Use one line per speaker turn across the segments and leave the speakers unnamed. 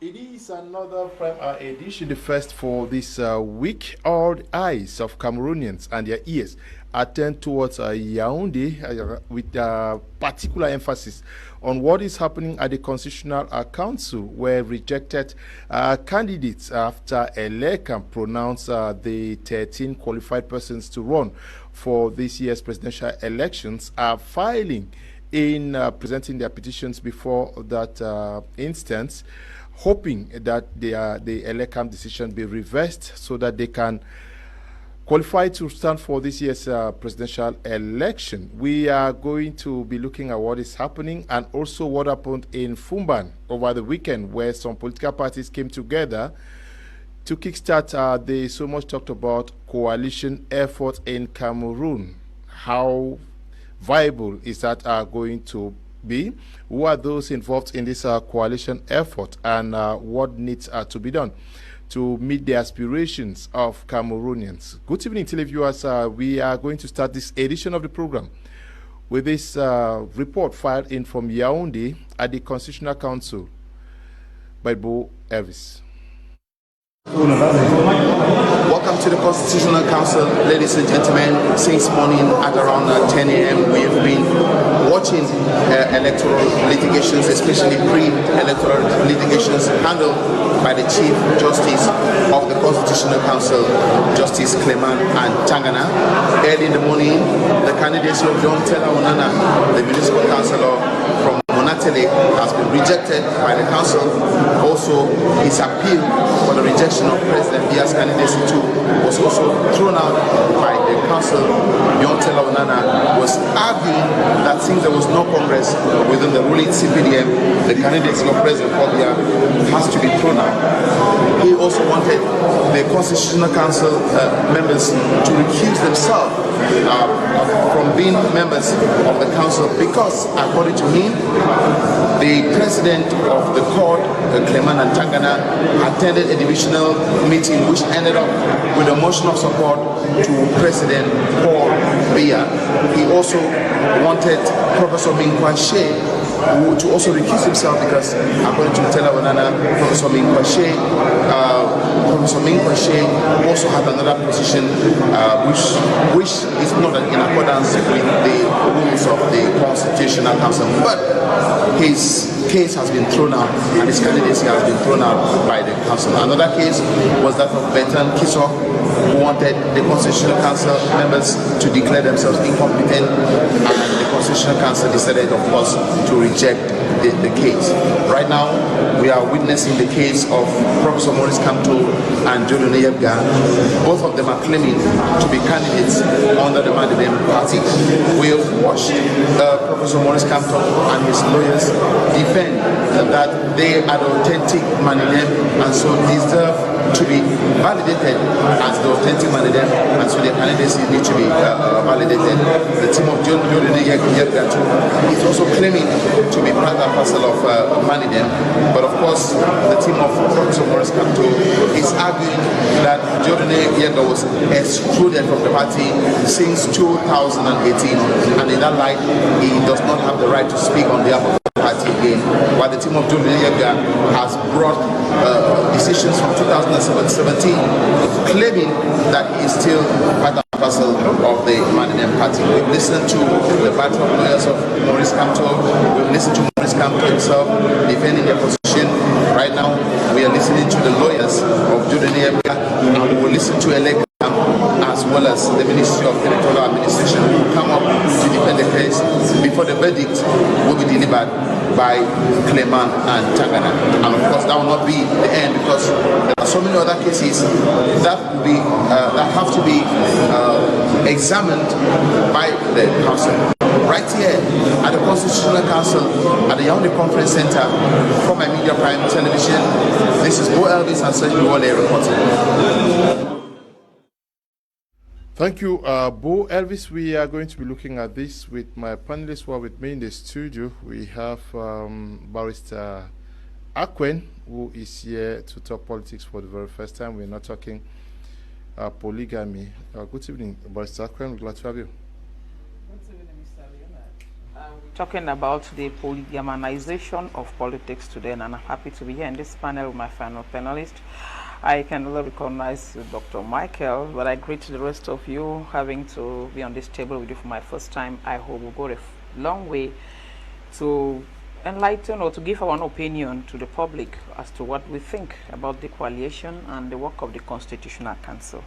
It is another Prime Hour edition, the first for this week. All the eyes of Cameroonians and their ears are turned towards Yaoundé with particular emphasis on what is happening at the Constitutional Council, where rejected candidates after ELECAM pronounced the 13 qualified persons to run for this year's presidential elections are filing in presenting their petitions before that instance, hoping that the ELECAM decision be reversed so that they can qualify to stand for this year's presidential election. We are going to be looking at what is happening and also what happened in Fumban over the weekend, where some political parties came together to kickstart the so much talked about coalition effort in Cameroon. How viable is that going to be? Who are those involved in this coalition effort, and what needs to be done to meet the aspirations of Cameroonians? Good evening, televiewers. We are going to start this edition of the program with this report filed in from Yaoundé at the Constitutional Council by Bo Elvis.
Welcome to the Constitutional Council, ladies and gentlemen. Since morning at around 10 a.m. we have been watching electoral litigations, especially pre-electoral litigations handled by the Chief Justice of the Constitutional Council, Justice Clement and Tangana. Early in the morning, the candidacy of John Tella Onana, the municipal councillor from Monatele, has been rejected by the council. Also, his appeal for the rejection of President Biya's candidacy too was also thrown out by the council. John Tella Onana was arguing that since there was no Congress within the ruling CPDM, the candidacy of President Biya has to be thrown out. He also wanted the Constitutional Council members to recuse themselves from being members of the council because, according to him, the president of the court, Clement and Tangana, attended a divisional meeting which ended up with a motion of support to President Paul Biya. He also wanted Professor Minkwashe to also recuse himself because, according to Tella Onana, Professor Minkwashe also had another position which is not in accordance with the rules of the Constitutional Council. But his case has been thrown out and his candidacy has been thrown out by the council. Another case was that of Bertrand Kisok, who wanted the Constitutional Council members to declare themselves incompetent, and the Constitutional Council decided, of course, to reject the case. Right now, we are witnessing the case of Professor Maurice Kamto and Dieudonné Yebga. Both of them are claiming to be candidates under the Mandem party. We have watched Professor Maurice Kamto and his lawyers defend that they are the authentic Mandem and so deserve to be validated as the authentic Mandem, and so their candidacy need to be validated. The team of Dieudonné Yebga is also claiming to be part and parcel of Mandem, but of course the team of Professor Maurice Kamto is arguing that Dieudonné Yebga was excluded from the party since 2018, and in that light he does not have the right to speak on behalf of the party again, while the team of Dieudonné Yebga has brought decisions from 2017 claiming that he is still part and parcel of the Mandem party. We've listened to the battle of lawyers of Maurice Kamto. We've listened to Maurice Kamto himself defending their position. Right now, we are listening to the lawyers of Dieudonné Yebga, and we will listen to ELECAM as well as the Ministry of Electoral Administration, who will come up to defend the case before the verdict will be delivered by Clement and Tangana. And of course, that will not be the end, because there are so many other cases that will be that have to be examined by the council. Right here at the Constitutional Council at the Yaoundé Conference Center from my Media Prime Television, this is Bo Elvis and Serge Biwole reporting.
Thank you, Bo Elvis. We are going to be looking at this with my panelists who are with me in the studio. We have Barrister Akwen, who is here to talk politics for the very first time. We're not talking polygamy. Good evening, Barrister Akwen. We're glad to have you.
Good evening, Mr. Leonard. talking about the polygamization of politics today, and I'm happy to be here in this panel with my final panelist. I can really recognize Dr. Michael, but I greet the rest of you having to be on this table with you for my first time. I hope we'll go a long way to enlighten or to give our own opinion to the public as to what we think about the coalition and the work of the Constitutional Council.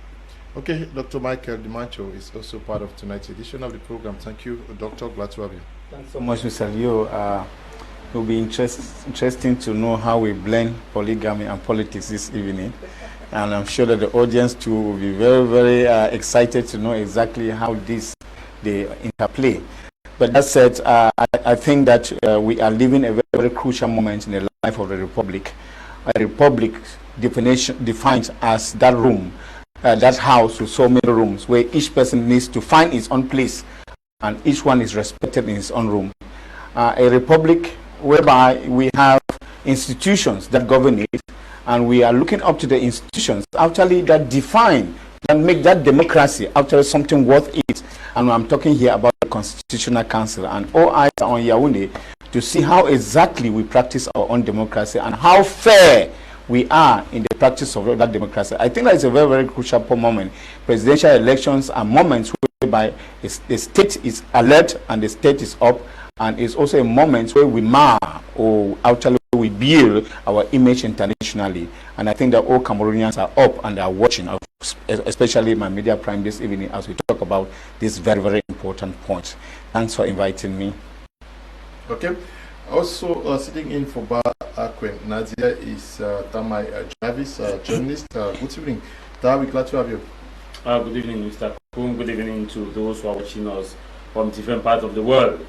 Okay, Dr. Michael Dimancho is also part of tonight's edition of the program. Thank you, Doctor. Glad to have you.
Thanks so much, Mr. Leo. It will be interesting to know how we blend polygamy and politics this evening. And I'm sure that the audience too will be very, very excited to know exactly how they interplay. But that said, I think that we are living a very, very crucial moment in the life of the Republic. A Republic defined as that room, that house with so many rooms, where each person needs to find his own place and each one is respected in his own room. A Republic whereby we have institutions that govern it, and we are looking up to the institutions actually that define, that make that democracy actually something worth it. And I'm talking here about the Constitutional Council, and all eyes are on Yaoundé to see how exactly we practice our own democracy and how fair we are in the practice of that democracy. I think that is a very, very crucial moment. Presidential elections are moments whereby the state is alert and the state is up, and it's also a moment where we mar or actually we build our image internationally. And I think that all Cameroonians are up and are watching, especially my media prime this evening as we talk about this very, very important point. Thanks for inviting me.
Okay. Also sitting in for Bar Akwen Nadia is Tamai Jarvis, journalist. Good evening. We're glad to have you.
Good evening, Mr. Kum. Good evening to those who are watching us from different parts of the world.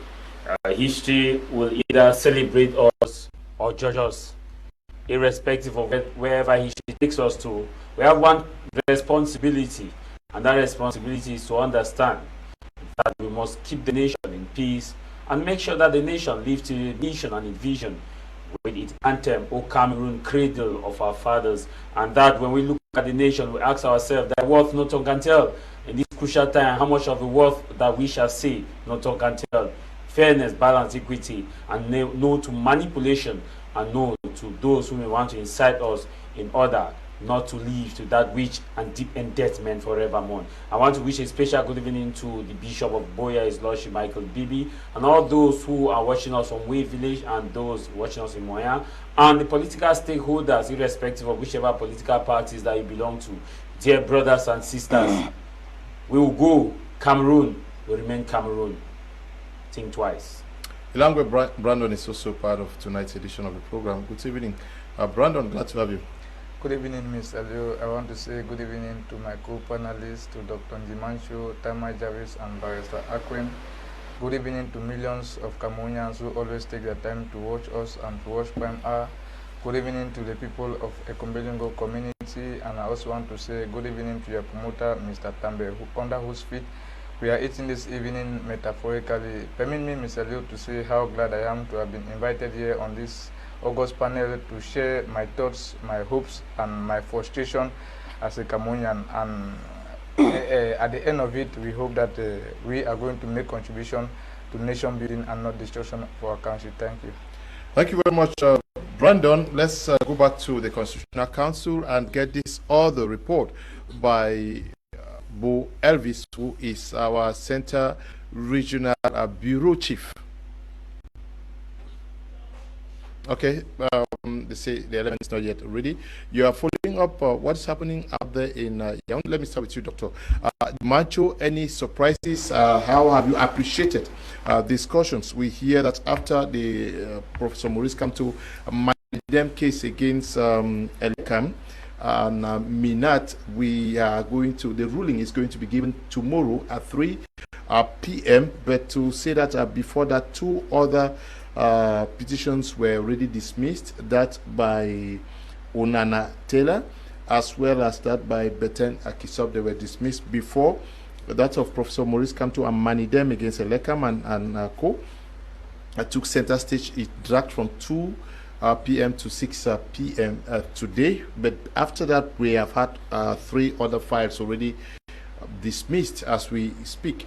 History will either celebrate us or judge us, irrespective of wherever history takes us to. We have one responsibility, and that responsibility is to understand that we must keep the nation in peace and make sure that the nation lives to the nation and its vision with its anthem, O Cameroon, cradle of our fathers. And that when we look at the nation, we ask ourselves that worth no tongue can tell. In this crucial time, how much of the worth that we shall say, no tongue can tell. Fairness, balance, equity, and no to manipulation, and no to those who may want to incite us in order not to live to that which and deep indebtment forevermore. I want to wish a special good evening to the Bishop of Boya, His Lordship Michael Bibi, and all those who are watching us from Way Village and those watching us in Moya, and the political stakeholders, irrespective of whichever political parties that you belong to. Dear brothers and sisters, we will go. Cameroon will remain Cameroon. Think twice.
Ilangwe Brandon is also part of tonight's edition of the program. Good evening. Brandon, glad to have you.
Good evening, Mr. Leo. I want to say good evening to my co-panelists, to Dr. Dimancho, Tamai Jarvis, and Barrister Akwen. Good evening to millions of Cameroonians who always take their time to watch us and to watch Prime Hour. Good evening to the people of Ekombelongo community, and I also want to say good evening to your promoter, Mr. Tambe, under whose feet we are eating this evening metaphorically. Permit me, Mr. Leo, to say how glad I am to have been invited here on this August panel to share my thoughts, my hopes, and my frustration as a Cameroonian. And at the end of it, we hope that we are going to make contribution to nation building and not destruction for our country. Thank you.
Thank you very much, Brandon. Let's go back to the Constitutional Council and get this other report by Bo Elvis, who is our Center Regional Bureau Chief. Okay, they say the element is not yet ready. You are following up what's happening out there in Yaoundé. Let me start with you, Dr. Macho. Any surprises? How have you appreciated discussions? We hear that after the Professor Maurice Kamto Manidem case against Elekam and Minat, we are going to, the ruling is going to be given tomorrow at 3 p.m. But to say that before that, two other petitions were already dismissed, that by Onana Taylor as well as that by Beten Akisop. They were dismissed before. That of Professor Maurice Kamto and Manidem against Elekam and Co. Took center stage. It dragged from 2 p.m. to 6 p.m. Today. But after that, we have had 3 other files already dismissed as we speak.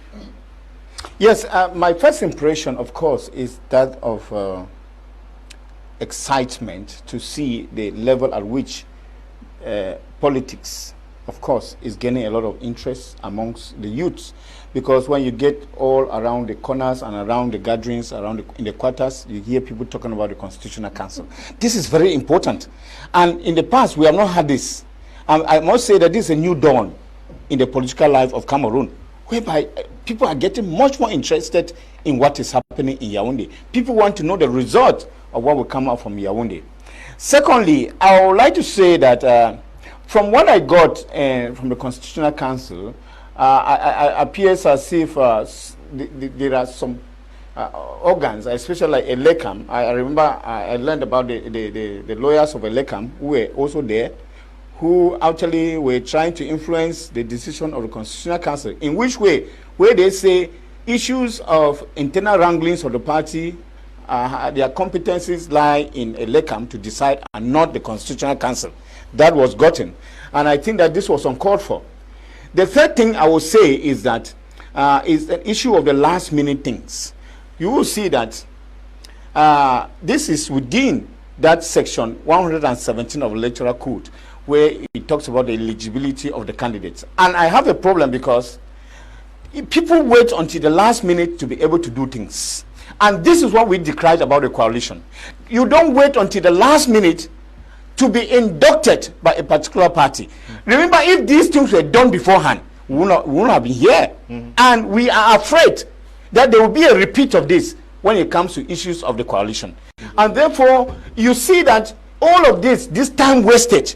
Yes, my first impression, of course, is that of excitement to see the level at which politics, of course, is gaining a lot of interest amongst the youths. Because when you get all around the corners and around the gatherings, in the quarters, you hear people talking about the Constitutional Council. This is very important. And in the past, we have not had this. I must say that this is a new dawn in the political life of Cameroon, whereby people are getting much more interested in what is happening in Yaoundé. People want to know the result of what will come out from Yaoundé. Secondly, I would like to say that from what I got from the Constitutional Council, appears as if there are some organs, especially like Elekam. I remember I learned about the lawyers of Elekam who were also there, who actually were trying to influence the decision of the Constitutional Council. In which way? Where they say issues of internal wranglings of the party, their competencies lie in Elekam to decide and not the Constitutional Council. That was gotten. And I think that this was uncalled for. The third thing I will say is that is an issue of the last minute things. You will see that this is within that section 117 of the Electoral Code, where it talks about the eligibility of the candidates. And I have a problem because people wait until the last minute to be able to do things. And this is what we decried about the coalition. You don't wait until the last minute to be inducted by a particular party. Remember, if these things were done beforehand, we wouldn't have been here. And we are afraid that there will be a repeat of this when it comes to issues of the coalition. And therefore, you see that all of this time wasted.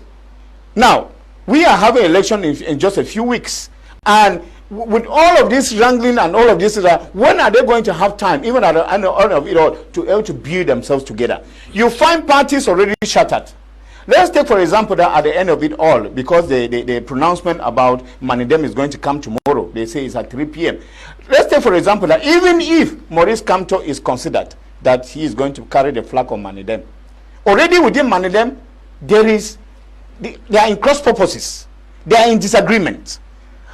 Now, we are having an election in just a few weeks. And with all of this wrangling and all of this, when are they going to have time, even at the end of it all, to be able to build themselves together? You find parties already shattered. Let's take, for example, that at the end of it all, because the pronouncement about Manidem is going to come tomorrow, they say it's at 3 p.m. Let's take, for example, that even if Maurice Kamto is considered that he is going to carry the flag of Manidem, already within Manidem, they are in cross purposes. They are in disagreement.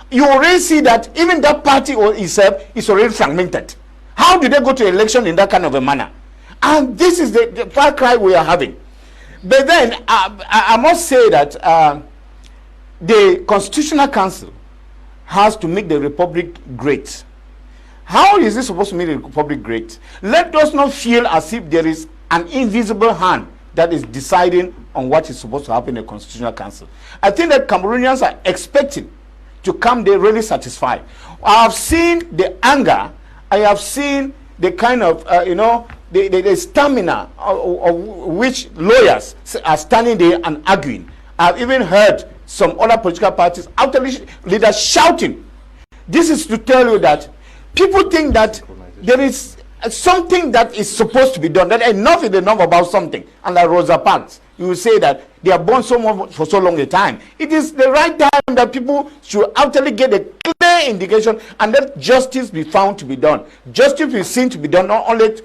You already see that even that party itself is already fragmented. How do they go to election in that kind of a manner? And this is the far cry we are having. But then I must say that the Constitutional Council has to make the Republic great. How is it supposed to make the Republic great? Let us not feel as if there is an invisible hand that is deciding on what is supposed to happen in the Constitutional Council. I think that Cameroonians are expecting to come there really satisfied. I have seen the anger. I have seen the kind of, the stamina of which lawyers are standing there and arguing. I've even heard some other political parties, leaders shouting. This is to tell you that people think that there is something that is supposed to be done, that enough is enough about something. And like Rosa Parks, you will say that they are born for so long a time. It is the right time that people should actually get a clear indication and let justice be found to be done. Justice is seen to be done, not only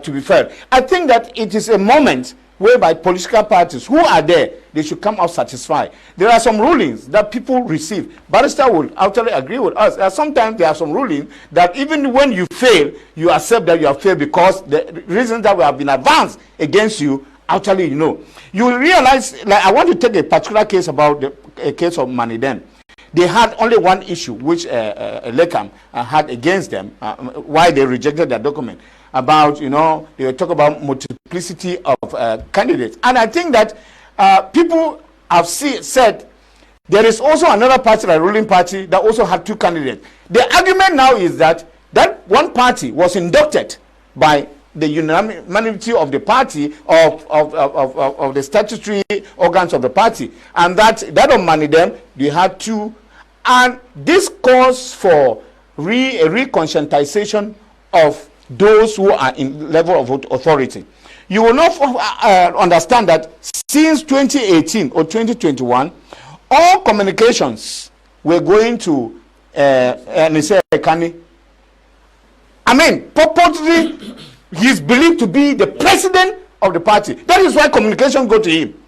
to be fair. I think that it is a moment whereby political parties who are there, they should come out satisfied. There are some rulings that people receive. Barrister will actually agree with us. Sometimes there are some rulings that even when you fail, you accept that you have failed because the reasons that have been advanced against you, actually, you will realize, like I want to take a particular case about a case of Manidem. They had only one issue which Lekam had against them, why they rejected their document, about, they were talking about multiplicity of candidates. And I think that people have said there is also another party, a ruling party, that also had 2 candidates. The argument now is that one party was inducted by the unanimity of the party of the statutory organs of the party, and that of Manidem, they had 2, and this calls for a reconscientization of those who are in level of authority. You will not understand that since 2018 or 2021, all communications were going to Nise Kani. I mean, purportedly, he is believed to be the president of the party. That is why communication go to him.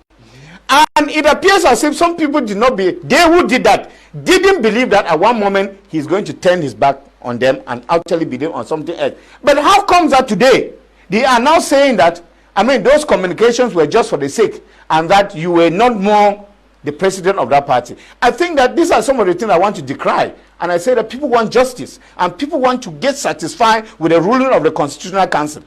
And it appears as if some people they who did that, didn't believe that at one moment he's going to turn his back on them and actually believe on something else. But how comes that today they are now saying that, I mean, those communications were just for the sake, and that you were not more the president of that party? I think that these are some of the things I want to decry. And I say that people want justice, and people want to get satisfied with the ruling of the Constitutional Council.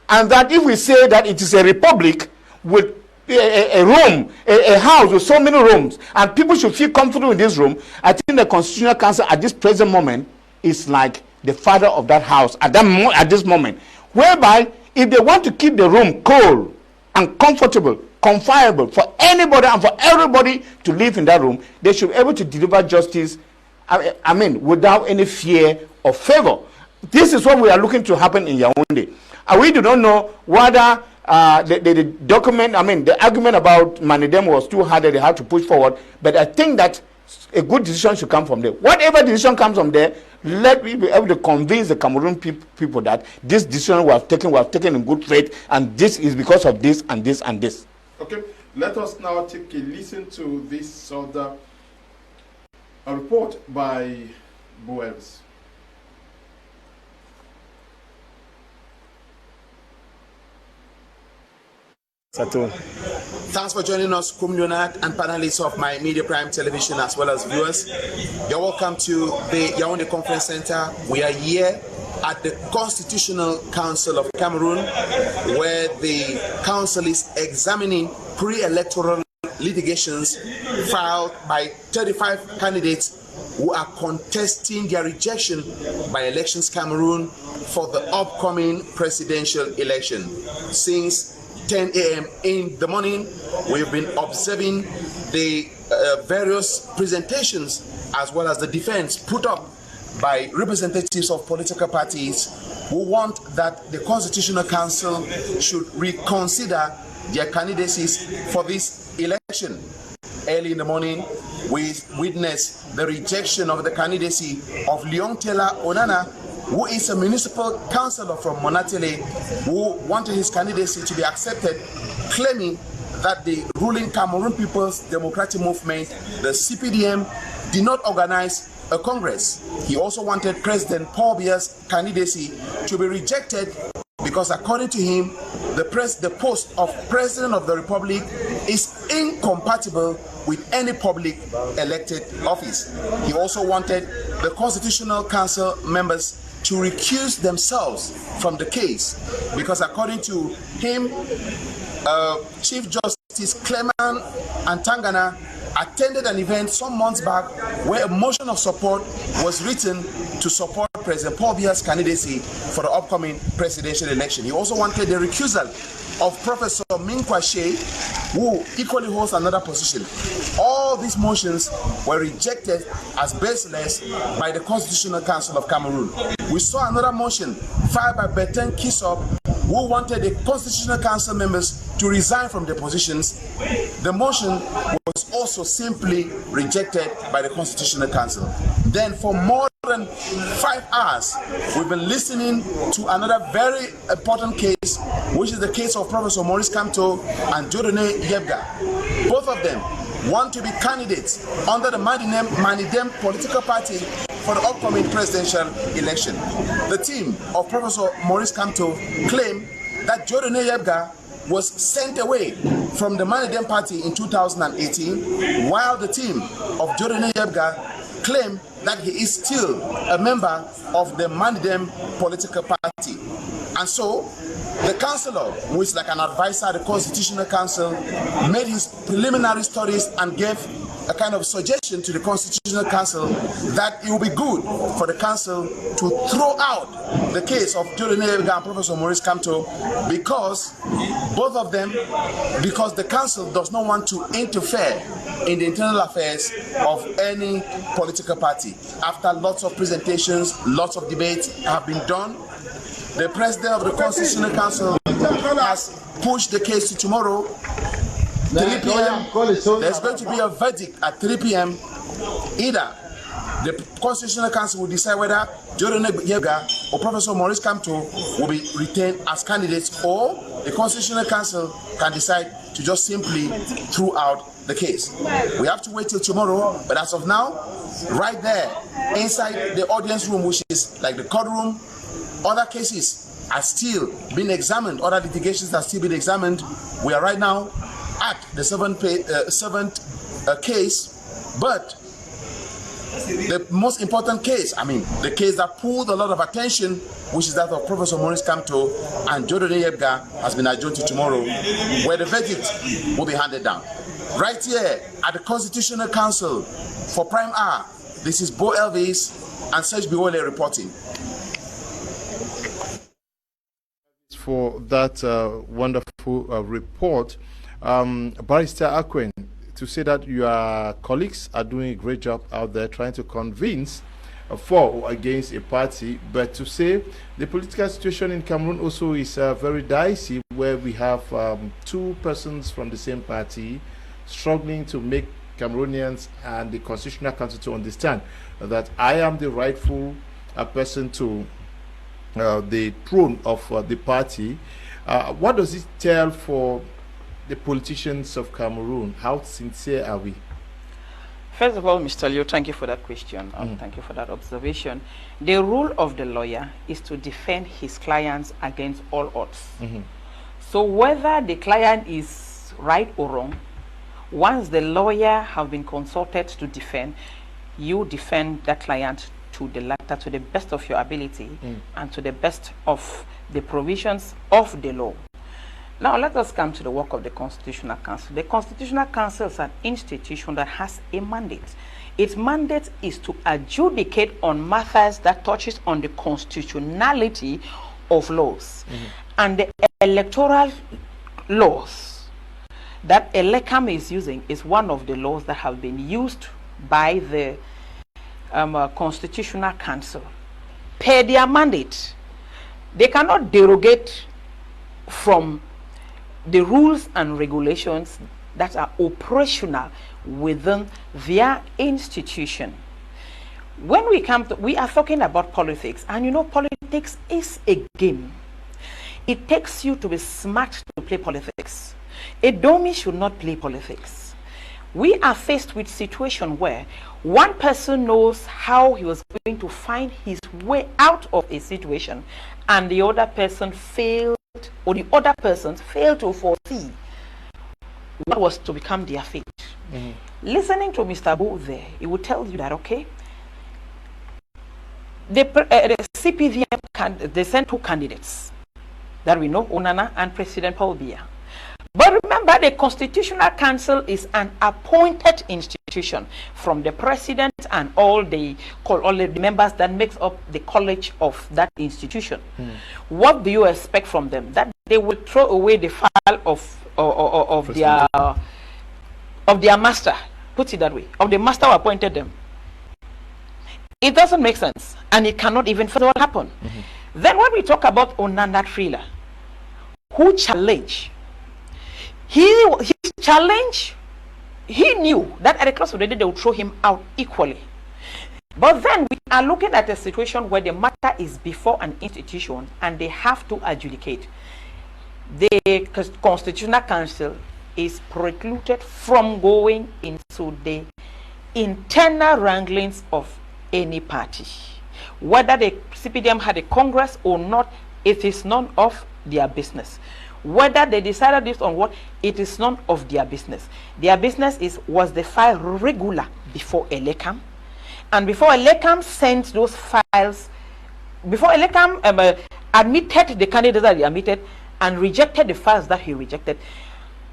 And that if we say that it is a republic with a house with so many rooms, and people should feel comfortable in this room, I think the Constitutional Council at this present moment is like the father of that house at this moment, whereby if they want to keep the room cold and comfortable, confinable for anybody and for everybody to live in that room, they should be able to deliver justice, I mean, without any fear or favor. This is what we are looking to happen in Yaoundé. And we do not know whether the document, I mean, the argument about Manidem was too hard that they had to push forward, but I think that a good decision should come from there. Whatever decision comes from there, let me be able to convince the Cameroon people that this decision we have taken in good faith, and this is because of this and this and this.
Okay, let us now take a listen to this other report by Boels.
Thanks for joining us, Kumlunak and panelists of My Media Prime Television, as well as viewers. You're welcome to the Yaoundé Conference Center. We are here at the Constitutional Council of Cameroon, where the council is examining pre-electoral litigations filed by 35 candidates who are contesting their rejection by Elections Cameroon for the upcoming presidential election. Since 10 a.m. in the morning, we've been observing the various presentations as well as the defense put up by representatives of political parties who want that the Constitutional Council should reconsider their candidacies for this election. Early in the morning, we witnessed the rejection of the candidacy of Leon Taylor Onana, who is a municipal councillor from Monatele, who wanted his candidacy to be accepted, claiming that the ruling Cameroon People's Democratic Movement, the CPDM, did not organize a congress. He also wanted President Paul Biya's candidacy to be rejected because, according to him, the post of President of the Republic is incompatible with any public elected office. He also wanted the Constitutional Council members to recuse themselves from the case because, according to him, Chief Justice Clement Antangana attended an event some months back where a motion of support was written to support President Paul Biya's candidacy for the upcoming presidential election. He also wanted the recusal of Professor Ming Kwashe, who equally holds another position. All these motions were rejected as baseless by the Constitutional Council of Cameroon. We saw another motion filed by Bertin Kisop, who wanted the Constitutional Council members to resign from their positions. The motion was also simply rejected by the Constitutional Council. Then, for more than 5 hours, we've been listening to another very important case, which is the case of Professor Maurice Kamto and Dieudonné Yebga. Both of them want to be candidates under the Manidem political party for the upcoming presidential election. The team of Professor Maurice Kamto claim that Dieudonné Yebga was sent away from the Manidem party in 2018, while the team of Dieudonné Yebga claim that he is still a member of the Manidem political party. And so, the councillor, who is like an advisor at the Constitutional Council, made his preliminary studies and gave a kind of suggestion to the Constitutional Council that it would be good for the council to throw out the case of Dieudonné Yebga and Professor Maurice Kamto because both of them, because the council does not want to interfere in the internal affairs of any political party. After lots of presentations, lots of debates have been done, the president of the Constitutional Council has pushed the case to tomorrow, 3 p.m. There's going to be a verdict at 3 p.m. Either the Constitutional Council will decide whether Dieudonné Yebga or Professor Maurice Kamto will be retained as candidates, or the Constitutional Council can decide to just simply throw out the case. We have to wait till tomorrow, but as of now, right there inside the audience room, which is like the courtroom. Other cases are still being examined. Other litigations are still being examined. We are right now at the seventh case, but the most important case, the case that pulled a lot of attention, which is that of Professor Maurice Kamto and Jordan Yebga, has been adjourned to tomorrow, where the verdict will be handed down. Right here at the Constitutional Council for Prime R, this is Bo Elvis and Serge Biwole reporting.
For that wonderful report, Barrister Akwen, to say that your colleagues are doing a great job out there trying to convince for or against a party, but to say the political situation in Cameroon also is very dicey, where we have two persons from the same party struggling to make Cameroonians and the Constitutional Council to understand that I am the rightful person to the throne of the party. What does it tell for the politicians of Cameroon? How sincere are we?
First of all, Mr. Liu, thank you for that question. Thank you for that observation. The role of the lawyer is to defend his clients against all odds. So whether the client is right or wrong, once the lawyer have been consulted to defend, you defend that client to the latter, to the best of your ability and to the best of the provisions of the law. Now let us come to the work of the Constitutional Council. The Constitutional Council is an institution that has a mandate. Its mandate is to adjudicate on matters that touches on the constitutionality of laws. And the electoral laws that ELECAM is using is one of the laws that have been used by the Constitutional Council. Per their mandate, they cannot derogate from the rules and regulations that are operational within their institution. When we come to, we are talking about politics, and you know politics is a game. It takes you to be smart to play politics. A dummy should not play politics. We are faced with a situation where one person knows how he was going to find his way out of a situation, and the other person failed, or the other persons failed to foresee what was to become their fate. Listening to Mr. Bo there, he will tell you that, okay, the CPDM, they sent two candidates that we know, Onana and President Paul Biya. But remember, the Constitutional Council is an appointed institution from the president and all the members that makes up the college of that institution. What do you expect from them? That they will throw away the file of their master, put it that way, of the master who appointed them. It doesn't make sense, and it cannot even further happen. Then when we talk about Onana Trailer, who challenged, his challenge, he knew that at the close of the day they would throw him out equally. But then we are looking at a situation where the matter is before an institution and they have to adjudicate. The Constitutional Council is precluded from going into the internal wranglings of any party. Whether the CPDM had a Congress or not, it is none of their business. Whether they decided this on what, it is none of their business. Their business is, was the file regular before ELECAM? And before ELECAM sent those files, before ELECAM admitted the candidates that he admitted and rejected the files that he rejected,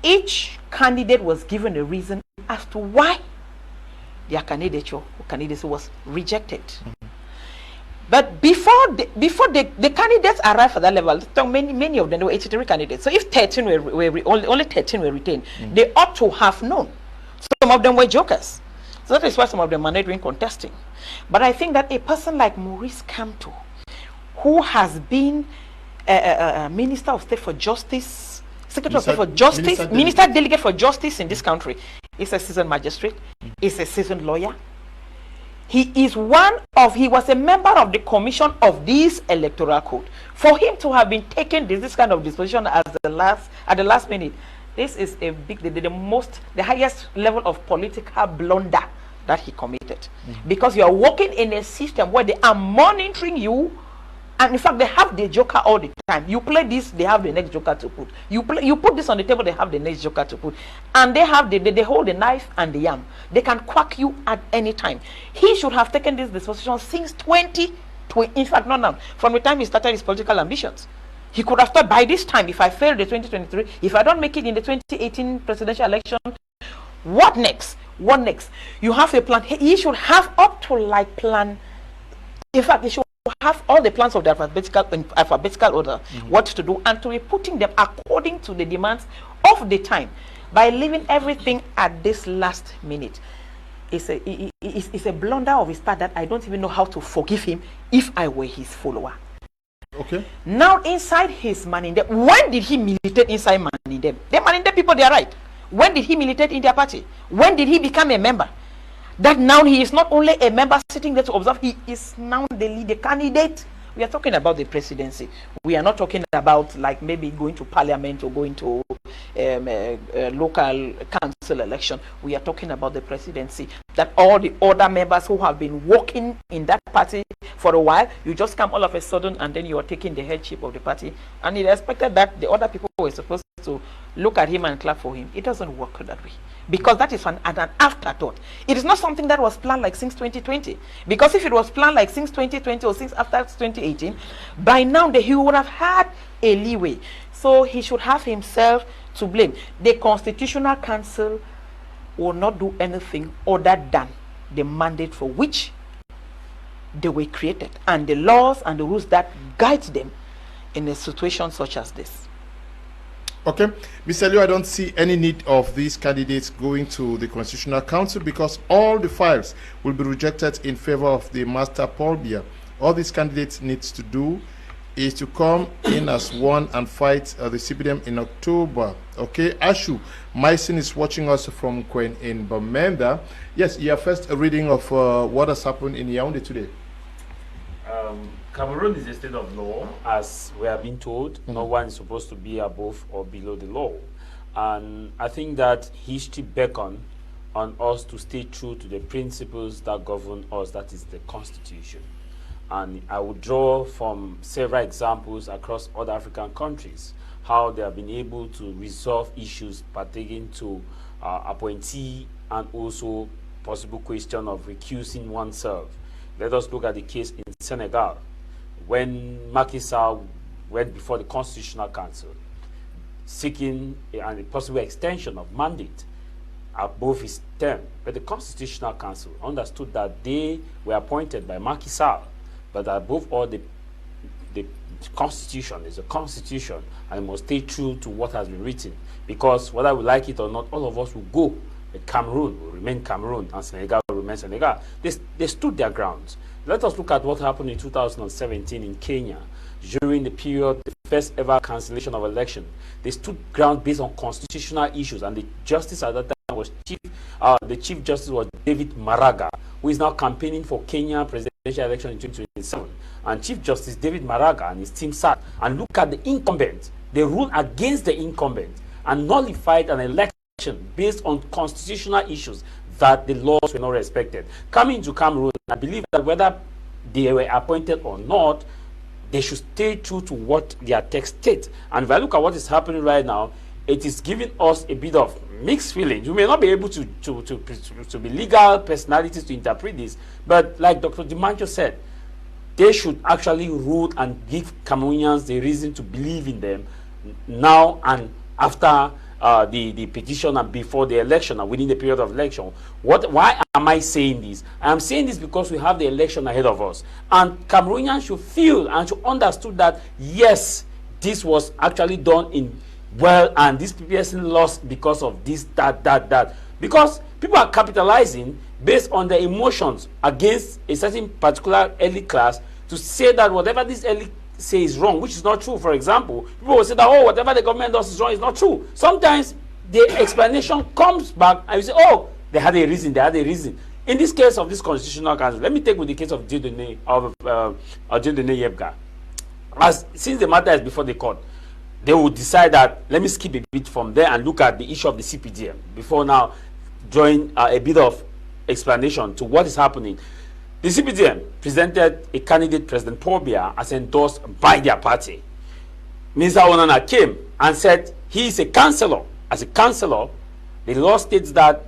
each candidate was given a reason as to why their candidacy was rejected. But before the candidates arrived at that level, many of them, there were 83 candidates. So if 13 only 13 were retained, they ought to have known. Some of them were jokers. So that is why some of them are not even contesting. But I think that a person like Maurice Kamto, who has been a Minister of State for Justice, Secretary of State for Justice, Minister Delegate for Justice in this country, is a seasoned magistrate, is a seasoned lawyer. He was a member of the commission of this electoral code. For him to have been taken this kind of disposition at the last minute, this is a big, the highest level of political blunder that he committed. Because you are working in a system where they are monitoring you, and in fact they have the joker all the time. You play this, they have the next joker to put. You put this on the table, they have the next joker to put. And they have they hold the knife and the yam. They can quack you at any time. He should have taken this disposition since 2020. In fact, not now. From the time he started his political ambitions. He could have thought, by this time, if I fail the 2023, if I don't make it in the 2018 presidential election, what next? What next? You have a plan. He should have up to like plan. In fact, he should have all the plans of the alphabetical order, what to do, and to be putting them according to the demands of the time. By leaving everything at this last minute, it's a blunder of his part that I don't even know how to forgive him if I were his follower.
Okay.
Now, inside his Manindeb, when did he militate inside Manindeb? The Manindeb people, they are right. When did he militate in their party? When did he become a member? That now he is not only a member sitting there to observe, he is now the leader candidate. We are talking about the presidency. We are not talking about like maybe going to parliament or going to local council election. We are talking about the presidency. That all the other members who have been working in that party for a while, you just come all of a sudden and then you are taking the headship of the party. And it expected that the other people were supposed to look at him and clap for him. It doesn't work that way. Because that is an afterthought. It is not something that was planned like since 2020. Because if it was planned like since 2020 or since after 2018, by now he would have had a leeway. So he should have himself to blame. The Constitutional Council will not do anything other than the mandate for which they were created, and the laws and the rules that guide them in a situation such as this.
Okay, Mr. Liu, I don't see any need of these candidates going to the Constitutional Council because all the files will be rejected in favor of the Master Paul Biya. All these candidates need to do is to come in as one and fight the CPDM in October. Okay, Ashu Myson is watching us from Queen in Bamenda. Yes, your first reading of what has happened in Yaoundé today.
Cameroon is a state of law, as we have been told. No one is supposed to be above or below the law. And I think that history beckons on us to stay true to the principles that govern us, that is the Constitution. And I would draw from several examples across other African countries, how they have been able to resolve issues pertaining to appointee and also possible question of recusing oneself. Let us look at the case in Senegal, when Macky Sall went before the Constitutional Council, seeking a possible extension of mandate above his term. But the Constitutional Council understood that they were appointed by Macky Sall, but above all, the Constitution is a Constitution, and must stay true to what has been written. Because whether we like it or not, all of us will go. But Cameroon will remain Cameroon, and Senegal will remain Senegal. They stood their grounds. Let us look at what happened in 2017 in Kenya during the period, the first ever cancellation of election. They stood ground based on constitutional issues, and the justice at that time was the Chief Justice was David Maraga, who is now campaigning for Kenya presidential election in 2027. And Chief Justice David Maraga and his team sat and looked at the incumbent. They ruled against the incumbent and nullified an election based on constitutional issues that the laws were not respected. Coming to Cameroon, I believe that whether they were appointed or not, they should stay true to what their text states. And if I look at what is happening right now, it is giving us a bit of mixed feelings. We may not be able to be legal personalities to interpret this, but like Dr. Dimancho said, they should actually rule and give Cameroonians the reason to believe in them now and after the petition and before the election and within the period of election. Why am I saying this? I am saying this because we have the election ahead of us, and Cameroonians should feel and should understand that yes, this was actually done in well, and this person lost because of this, that. Because people are capitalizing based on their emotions against a certain particular elite class to say that whatever this elite say is wrong, which is not true. For example, people will say that, oh, whatever the government does is wrong, is not true. Sometimes the explanation comes back and you say, oh, they had a reason. In this case of this Constitutional Council, let me take with the case of Dieudonné Yebga. Since the matter is before the court, they will decide that, let me skip a bit from there and look at the issue of the CPDM before now drawing a bit of explanation to what is happening. The CPDM presented a candidate, President Paul Biya, as endorsed by their party. Mr. Onana came and said he is a councillor. As a councillor, the law states that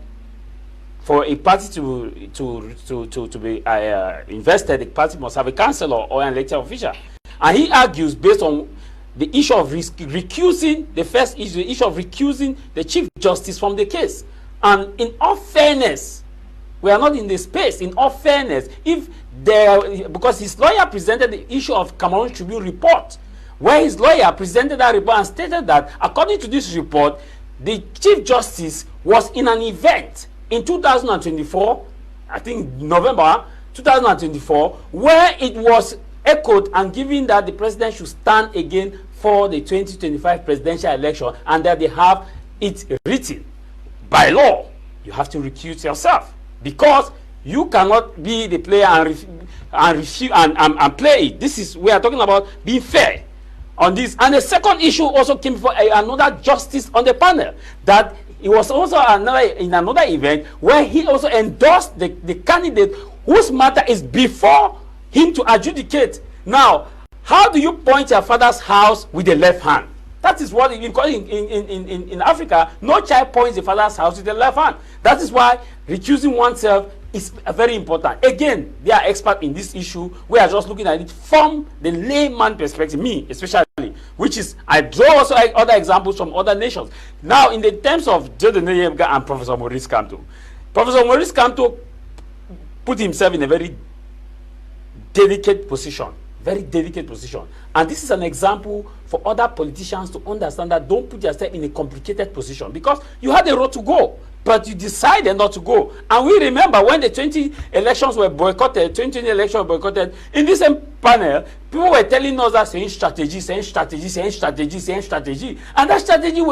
for a party to be invested, the party must have a councillor or an elected official. And he argues, based on the issue of recusing, the first issue, the issue of recusing the Chief Justice from the case. And in all fairness, we are not in the space. In all fairness, if there, because his lawyer presented the issue of Cameroon Tribune report, where his lawyer presented that report and stated that, according to this report, the Chief Justice was in an event in 2024, I think November 2024, where it was echoed and given that the president should stand again for the 2025 presidential election, and that they have it written by law. You have to recuse yourself, because you cannot be the player and play it. This is, we are talking about being fair on this. And the second issue also came for another justice on the panel, that it was also in another event where he also endorsed the candidate whose matter is before him to adjudicate. Now, how do you point your father's house with the left hand? That is what in Africa, no child points the father's house with the left hand. That is why recusing oneself is very important. Again, they are experts in this issue. We are just looking at it from the layman perspective, me especially, which is, I draw also other examples from other nations. Now, in the terms of Jordan Yebga and Professor Maurice Kamto, Professor Maurice Kamto put himself in a very delicate position. Very delicate position. And this is an example for other politicians to understand that don't put yourself in a complicated position, because you had a road to go, but you decided not to go. And we remember when the 20 elections were boycotted, 2020 elections were boycotted, in this same panel, people were telling us that saying strategy, saying strategy, saying strategy, saying strategy. And that strategy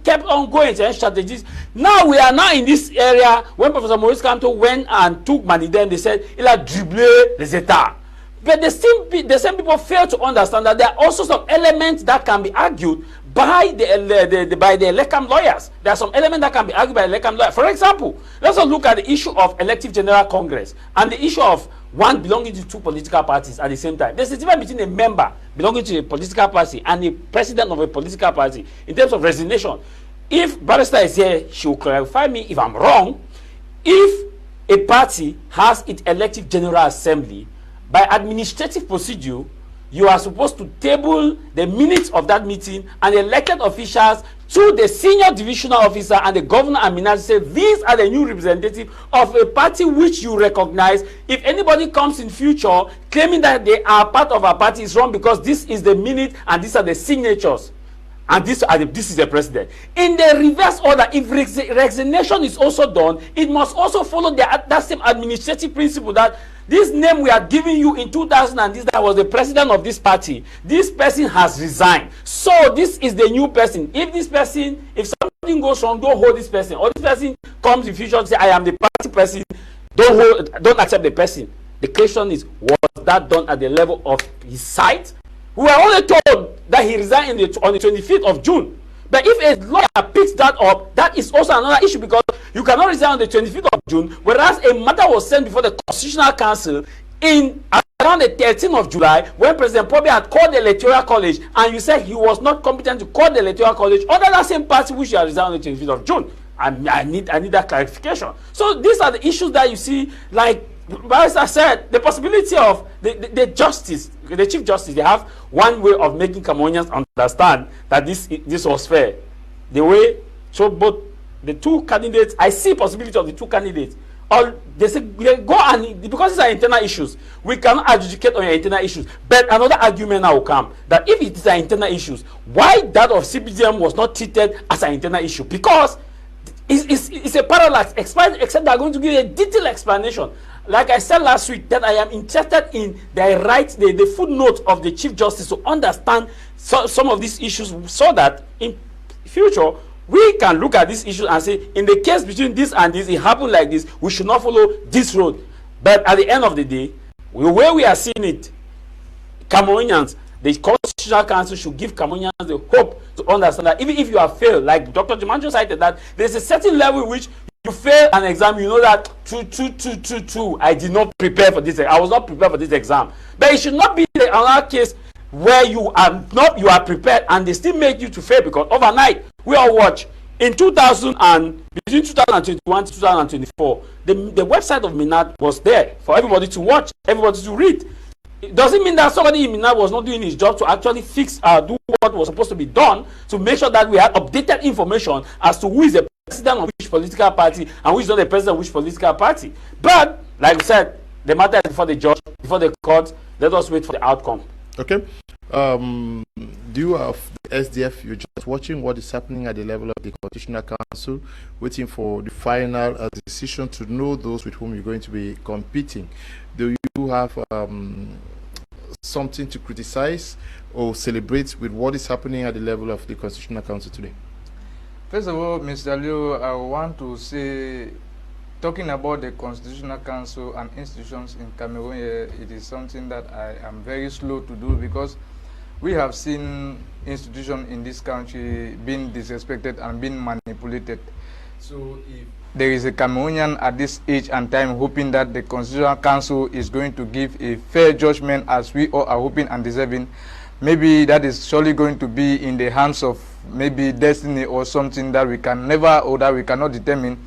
kept on going, saying strategies. Now we are now in this area. When Professor Maurice Kamto went and took Maniden, they said, il a dribblé les États. But the same people fail to understand that there are also some elements that can be argued by the ELECAM lawyers. There are some elements that can be argued by ELECAM lawyers. For example, let's look at the issue of elective general congress and the issue of one belonging to two political parties at the same time. There's a difference between a member belonging to a political party and a president of a political party in terms of resignation. If Barrister is here, she will clarify me if I'm wrong. If a party has its elective general assembly, by administrative procedure, you are supposed to table the minutes of that meeting and elected officials to the senior divisional officer and the governor and minister. Say, these are the new representatives of a party which you recognize. If anybody comes in future claiming that they are part of our party, is wrong, because this is the minute and these are the signatures. And this is the president. In the reverse order, if resignation is also done, it must also follow that same administrative principle that this name we are giving you in 2000 and this that was the president of this party. This person has resigned. So this is the new person. If this person, if something goes wrong, don't hold this person. Or this person comes in future and say, I am the party person, don't accept the person. The question is, was that done at the level of his site? We were only told that he resigned on the 25th of June. But if a lawyer picks that up, that is also another issue, because you cannot resign on the 25th of June, whereas a matter was sent before the Constitutional Council in around the 13th of July, when President Paul Biya had called the Electoral College, and you said he was not competent to call the Electoral College under that same party which you had resigned on the 25th of June. I need that clarification. So these are the issues that you see, like Barrister said, the possibility of the justice, the Chief Justice, they have one way of making Cameroonians understand that this was fair. The way, so both the two candidates, I see possibility of the two candidates, or they say, go and, because these are internal issues, we cannot adjudicate on your internal issues. But another argument now will come, that if it is an internal issues, why that of CPDM was not treated as an internal issue? Because it's a parallax, except they are going to give a detailed explanation. Like I said last week, that I am interested in the footnote of the Chief Justice to understand some of these issues, so that in future we can look at these issues and say, in the case between this and this, it happened like this, we should not follow this road. But at the end of the day, the way we are seeing it, Cameroonians, the Constitutional Council should give Cameroonians the hope to understand that even if you have failed, like Dr. Jumanjo cited, that there's a certain level in which you fail an exam, you know that I did not prepare for this. I was not prepared for this exam. But it should not be another case where you are prepared and they still make you to fail, because overnight we all watch in between 2021 to 2024, the website of Minat was there for everybody to watch, everybody to read. It doesn't mean that somebody in Minat was not doing his job to actually do what was supposed to be done to make sure that we had updated information as to who is the president of which political party and who is not the president of which political party. But like I said, the matter is before the judge, before the court. Let us wait for the outcome.
Okay. Do you have the SDF? You're just watching what is happening at the level of the Constitutional Council, waiting for the final decision to know those with whom you're going to be competing. Do you have something to criticize or celebrate with what is happening at the level of the Constitutional Council today?
First of all, Mr. Leo, I want to say, talking about the Constitutional Council and institutions in Cameroon, it is something that I am very slow to do, because we have seen institutions in this country being disrespected and being manipulated. So if there is a Cameroonian at this age and time hoping that the Constitutional Council is going to give a fair judgment, as we all are hoping and deserving, maybe that is surely going to be in the hands of maybe destiny or something that we can never, or that we cannot determine,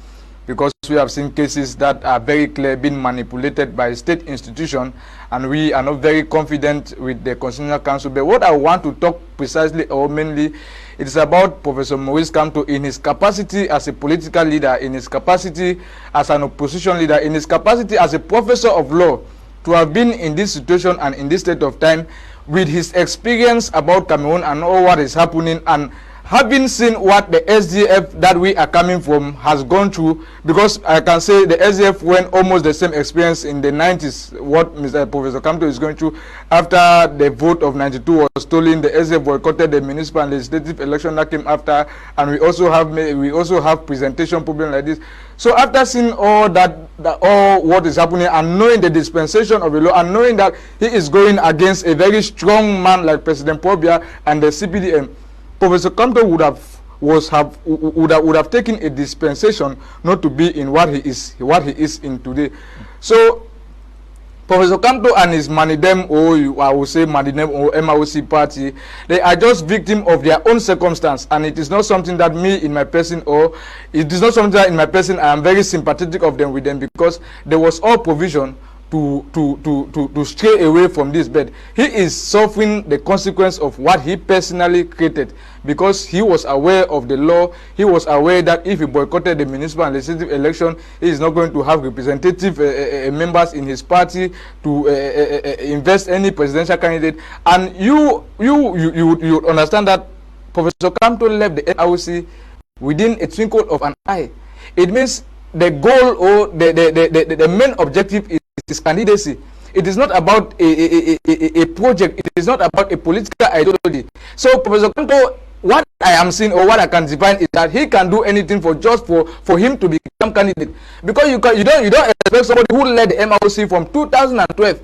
because we have seen cases that are very clear being manipulated by state institutions, and we are not very confident with the Constitutional Council. But what I want to talk precisely or mainly, it is about Professor Maurice Kamto in his capacity as a political leader, in his capacity as an opposition leader, in his capacity as a professor of law, to have been in this situation and in this state of time, with his experience about Cameroon and all what is happening, and having seen what the SDF that we are coming from has gone through, because I can say the SDF went almost the same experience in the 90s, what Mr. Professor Kamto is going through. After the vote of 92 was stolen, the SDF boycotted the municipal and legislative election that came after, and we also have presentation problem like this. So after seeing all that all what is happening, and knowing the dispensation of the law, and knowing that he is going against a very strong man like President Paul Biya and the CPDM, Professor Kamto would have taken a dispensation not to be in what he is in today. So Professor Kamto and his Manidem, or I will say Manidem or MRC party, they are just victim of their own circumstance, and it is not something that me in my person, or it is not something that in my person I am very sympathetic of them with them, because there was all provision to stray away from this bed. He is suffering the consequence of what he personally created, because he was aware of the law. He was aware that if he boycotted the municipal and legislative election, he is not going to have representative members in his party to invest any presidential candidate. And you would understand that Professor Kamto left the NRC within a twinkle of an eye. It means the goal, or the main objective is candidacy. It is not about a project. It is not about a political ideology. So Professor Kamto, what I am seeing, or what I can define, is that he can do anything for him to become candidate, because you don't expect somebody who led the MRC from 2012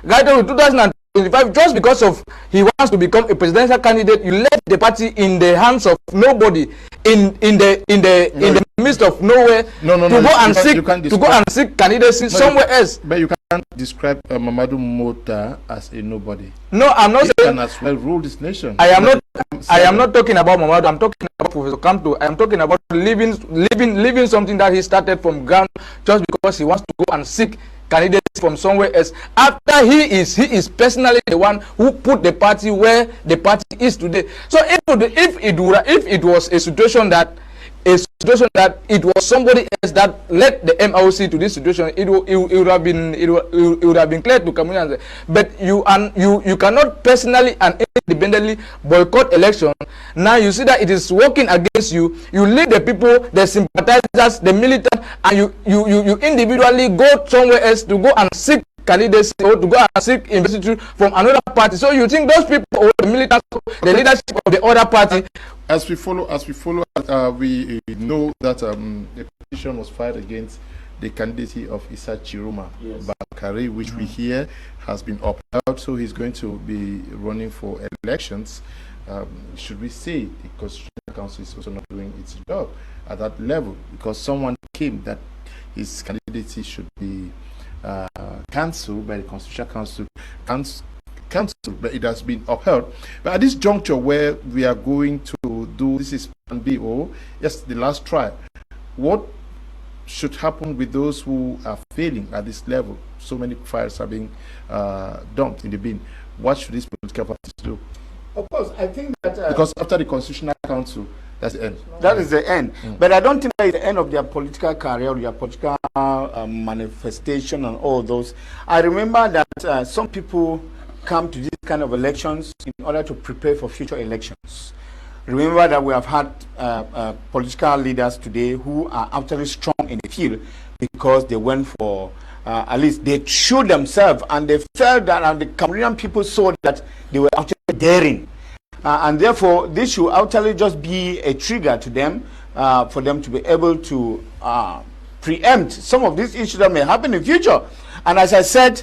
right to 2025 just because of he wants to become a presidential candidate. You left the party in the hands of nobody, in the midst of nowhere, to go and seek candidacy somewhere else.
But you can't describe Mamadou Mota as a nobody.
No, I'm not
saying
saying
can as well rule this nation.
I am not talking about Mamadou. I'm talking about Professor Kamto. I am talking about living something that he started from ground, just because he wants to go and seek candidates from somewhere else, after he is personally the one who put the party where the party is today. So if it was a situation that it was somebody else that led the MRC to this situation, it would have been clear to Cameroonians. But you cannot personally and independently boycott election. Now you see that it is working against you. You lead the people, the sympathizers, the militant, and you individually go somewhere else to go and seek candidacy, or to go and seek investiture from another party. So you think those people, or the militants, the leadership of the other party?
As we follow, we know that a petition was filed against the candidacy of Issa Chiroma Bakari, which we hear has been upheld. So he's going to be running for elections. Should we say the Constitutional Council is also not doing its job at that level, because someone came that his candidacy should be cancelled by the Constitutional Council, but it has been upheld. But at this juncture where we are going to do, this is plan B, or yes, the last trial, what should happen with those who are failing at this level? So many files are being dumped in the bin. What should these political parties do?
Of course, I think that
because after the Constitutional Council, that's the end.
That is the end. But I don't think that is the end of their political career, or their political manifestation and all those. I remember that some people come to these kind of elections in order to prepare for future elections. Remember that we have had political leaders today who are actually strong in the field because they went for, at least they showed themselves, and they felt that, and the Cameroonian people saw that they were actually daring. And therefore, this should actually just be a trigger to them, for them to be able to preempt some of these issues that may happen in the future. And as I said,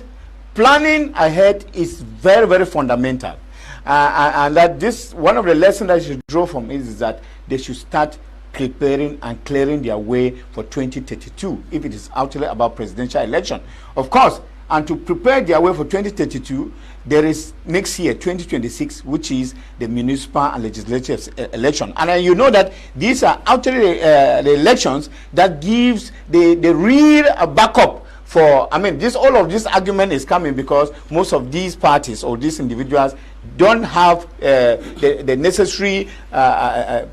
planning ahead is very, very fundamental. And that this, one of the lessons that you should draw from is that they should start preparing and clearing their way for 2032, if it is actually about presidential election. Of course, and to prepare their way for 2032, there is next year, 2026, which is the municipal and legislative election. And you know that these are actually the elections that gives the real backup for, I mean, this, all of this argument is coming because most of these parties or these individuals don't have the necessary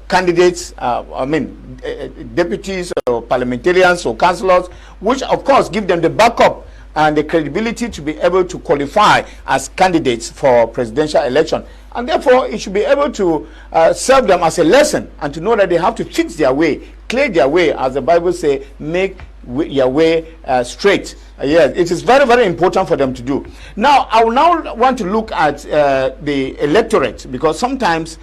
candidates, deputies or parliamentarians or councillors, which of course give them the backup and the credibility to be able to qualify as candidates for presidential election. And therefore, it should be able to serve them as a lesson, and to know that they have to fix their way, clear their way, as the Bible says, make your way straight. Yes, it is very, very important for them to do. Now, I will now want to look at the electorate, because sometimes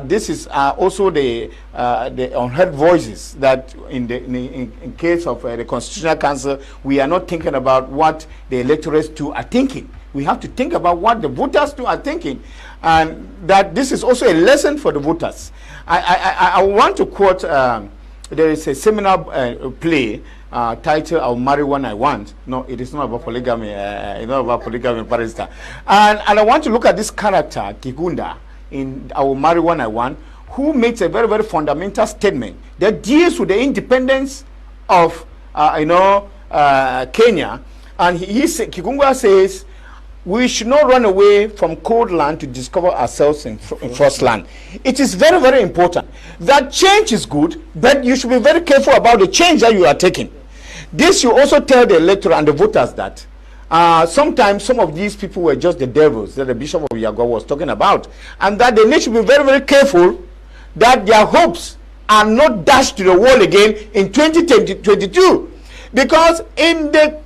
this is also the unheard voices that in case of the Constitutional Council, we are not thinking about what the electorates too are thinking. We have to think about what the voters too are thinking, and that this is also a lesson for the voters. I want to quote, there is a seminal play titled "I'll Marry One I Want." No, it is not about polygamy. It's not about polygamy, barrister. And I want to look at this character, Kigunda, in "I Will Marry One I Want," who makes a very, very fundamental statement that deals with the independence of, Kenya. And Kigunda says, we should not run away from cold land to discover ourselves in first land. It is very, very important. That change is good, but you should be very careful about the change that you are taking. This you also tell the electorate and the voters that sometimes some of these people were just the devils that the Bishop of Yagua was talking about, and that they need to be very, very careful that their hopes are not dashed to the wall again in 2022. Because in the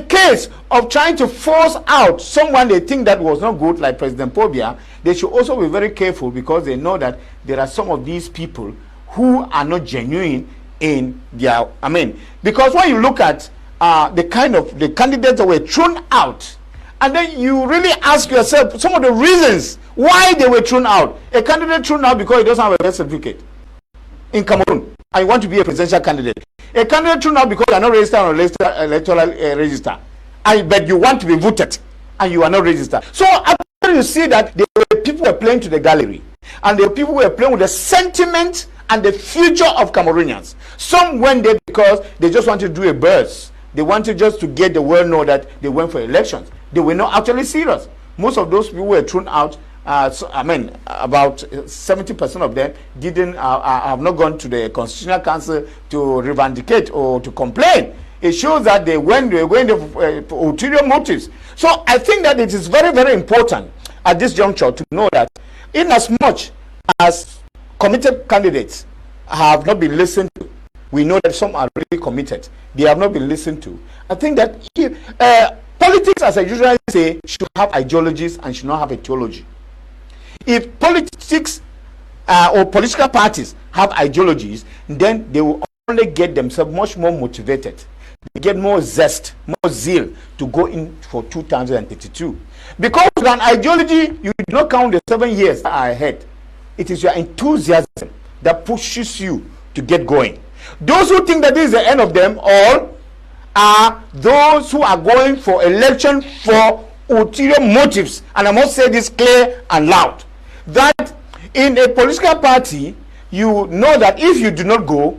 case of trying to force out someone they think that was not good, like President Pobia, they should also be very careful, because they know that there are some of these people who are not genuine in their, because when you look at the kind of the candidates that were thrown out, and then you really ask yourself some of the reasons why they were thrown out. A candidate thrown out because he doesn't have a birth certificate in Cameroon, and you want to be a presidential candidate. A candidate thrown out because you are not registered on the electoral register, but you want to be voted and you are not registered. So after you see that there were people who were playing to the gallery, and there were people who were playing with the sentiment and the future of Cameroonians. Some went there because they just wanted to do a burst. They wanted just to get the world know that they went for elections. They were not actually serious. Most of those people were thrown out. About 70% of them didn't have not gone to the Constitutional Council to revindicate or to complain. It shows that they were going there for ulterior motives. So I think that it is very, very important at this juncture to know that in as much as committed candidates have not been listened to, we know that some are really committed. They have not been listened to. I think that politics, as I usually say, should have ideologies and should not have a theology. If politics or political parties have ideologies, then they will only get themselves much more motivated. They get more zest, more zeal to go in for 2032. Because with an ideology, you do not count the 7 years ahead. It is your enthusiasm that pushes you to get going. Those who think that this is the end of them all are those who are going for election for ulterior motives. And I must say this clear and loud, that in a political party, you know that if you do not go,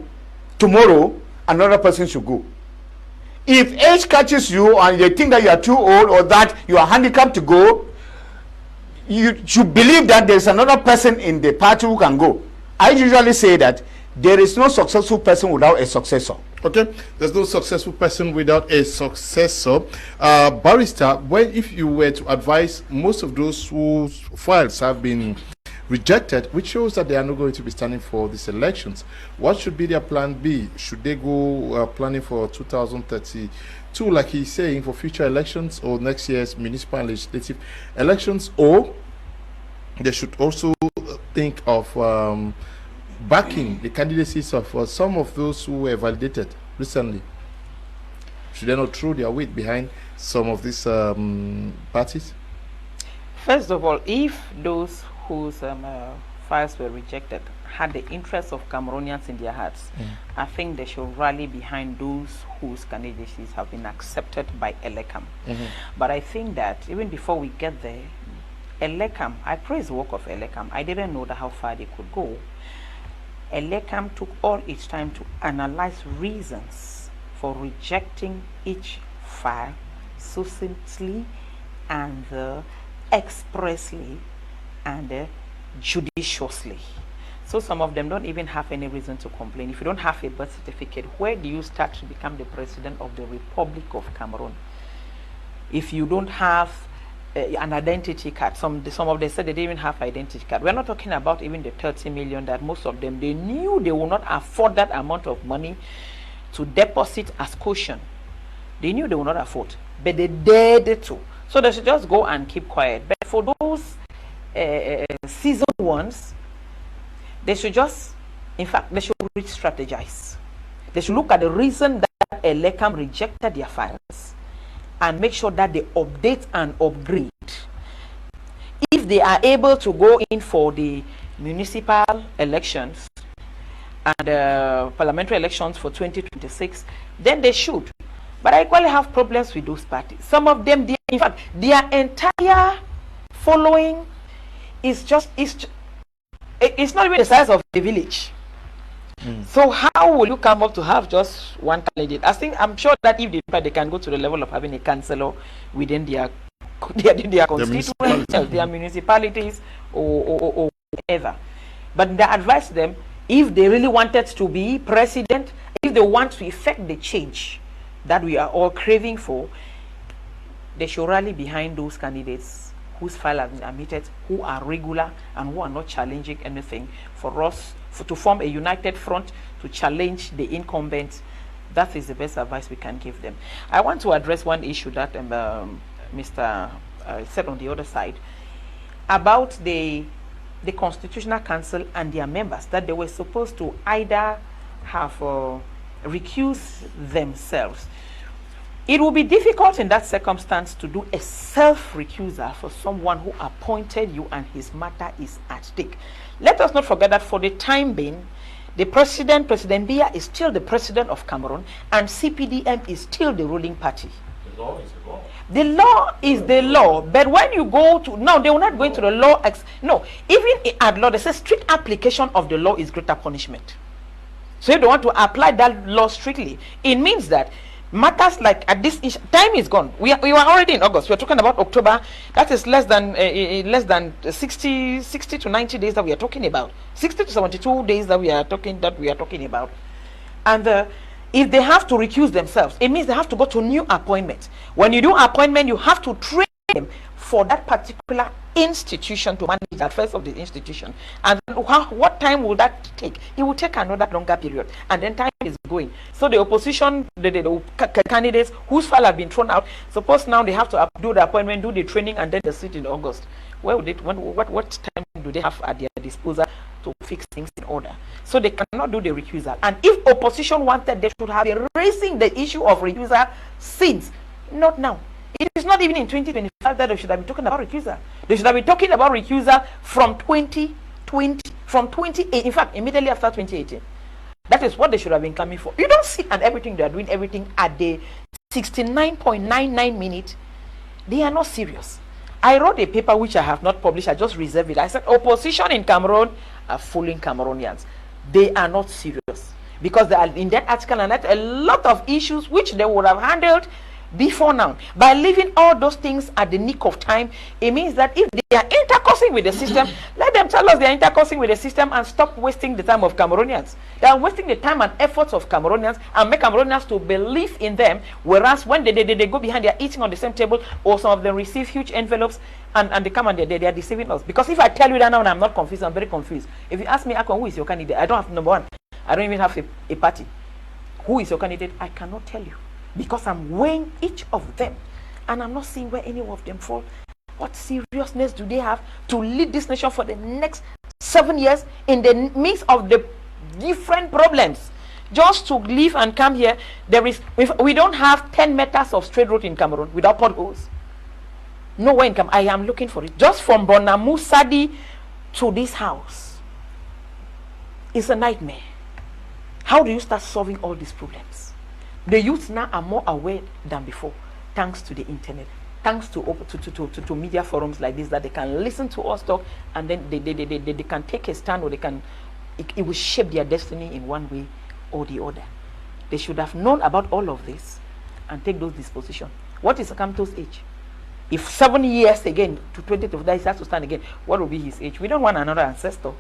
tomorrow another person should go. If age catches you and they think that you are too old or that you are handicapped to go, you should believe that there is another person in the party who can go. I usually say that there is no successful person without a successor.
Okay, there's no successful person without a successor. Barrister, if you were to advise most of those whose files have been rejected, which shows that they are not going to be standing for these elections, what should be their plan B? Should they go planning for 2032, like he's saying, for future elections, or next year's municipal and legislative elections, or they should also think of backing the candidacies of some of those who were validated recently? Should they not throw their weight behind some of these parties?
First of all, if those whose files were rejected had the interests of Cameroonians in their hearts, I think they should rally behind those whose candidacies have been accepted by ELECAM. But I think that even before we get there, ELECAM, I praise the work of ELECAM. I didn't know that how far they could go. ELECAM took all its time to analyze reasons for rejecting each file succinctly and expressly and judiciously. So some of them don't even have any reason to complain. If you don't have a birth certificate, where do you start to become the president of the Republic of Cameroon? If you don't have an identity card, some of them said they didn't even have identity card. We're not talking about even the 30 million that most of them, they knew they would not afford that amount of money to deposit as caution. They knew they would not afford, but they dared to. So they should just go and keep quiet. But for those seasoned ones, they should just, in fact, they should strategize. They should look at the reason that ELECAM rejected their files and make sure that they update and upgrade. If they are able to go in for the municipal elections and parliamentary elections for 2026, then they should. But I equally have problems with those parties. Some of them, in fact, their entire following is just, it's not even the size of the village. So how will you come up to have just one candidate? I'm sure that if they can go to the level of having a councillor within their constituencies, their municipalities, or whatever. But they advise them, if they really wanted to be president, if they want to effect the change that we are all craving for, they should rally behind those candidates whose file have been admitted, who are regular and who are not challenging anything, for us to form a united front to challenge the incumbents. That is the best advice we can give them. I want to address one issue that Mr. said on the other side about the Constitutional Council and their members, that they were supposed to either have recused themselves. It will be difficult in that circumstance to do a self-recusal for someone who appointed you and his matter is at stake. Let us not forget that for the time being, the President Biya, is still the president of Cameroon, and CPDM is still the ruling party.
The law is the law.
The law is the law, but when you go to, no, they will not go into the law. No, even at law, they say strict application of the law is greater punishment. So if they want to apply that law strictly, it means that matters like at this time is gone. We are already in August. We are talking about October. That is less than 60 to 90 days that we are talking about. 60 to 72 days that we are talking about. And if they have to recuse themselves, it means they have to go to new appointment. When you do appointment, you have to train them for that particular institution to manage the affairs of the institution. And what time will that take? It will take another longer period, and then time is going. So the opposition, the candidates whose file have been thrown out, suppose now they have to do the appointment, do the training, and then they sit in August. Where would what time do they have at their disposal to fix things in order? So they cannot do the recusal. And if opposition wanted, they should have been raising the issue of recusal since, not now. It is not even in 2025 that they should have been talking about recusal. They should have been talking about recusal from 2020.
from 2018, in fact, immediately after 2018. That is what they should have been coming for. You don't see, and everything they are doing, everything at the 69.99 minutes. They are not serious. I wrote a paper which I have not published. I just reserved it. I said opposition in Cameroon are fooling Cameroonians. They are not serious, because they are in that article and that a lot of issues which they would have handled before now. By leaving all those things at the nick of time, it means that if they are intercoursing with the system, let them tell us they are intercoursing with the system and stop wasting the time of Cameroonians. They are wasting the time and efforts of Cameroonians and make Cameroonians to believe in them, whereas when they go behind, they are eating on the same table, or some of them receive huge envelopes and they come and they are deceiving us. Because if I tell you that now and I'm not confused, I'm very confused. If you ask me, Akon, who is your candidate? I don't have number one. I don't even have a party. Who is your candidate? I cannot tell you, because I'm weighing each of them and I'm not seeing where any of them fall. What seriousness do they have to lead this nation for the next 7 years in the midst of the different problems? Just to live and come here, we don't have 10 meters of straight road in Cameroon without potholes. Nowhere in Cameroon. I am looking for it. Just from Bonamu Sadi to this house, it's a nightmare. How do you start solving all these problems? The youths now are more aware than before, thanks to the internet, thanks to media forums like this, that they can listen to us talk, and then they can take a stand, or it will shape their destiny in one way or the other. They should have known about all of this and take those dispositions. What is Kamto's age? If 7 years again to 2025 he has to stand again, what will be his age? We don't want another ancestor.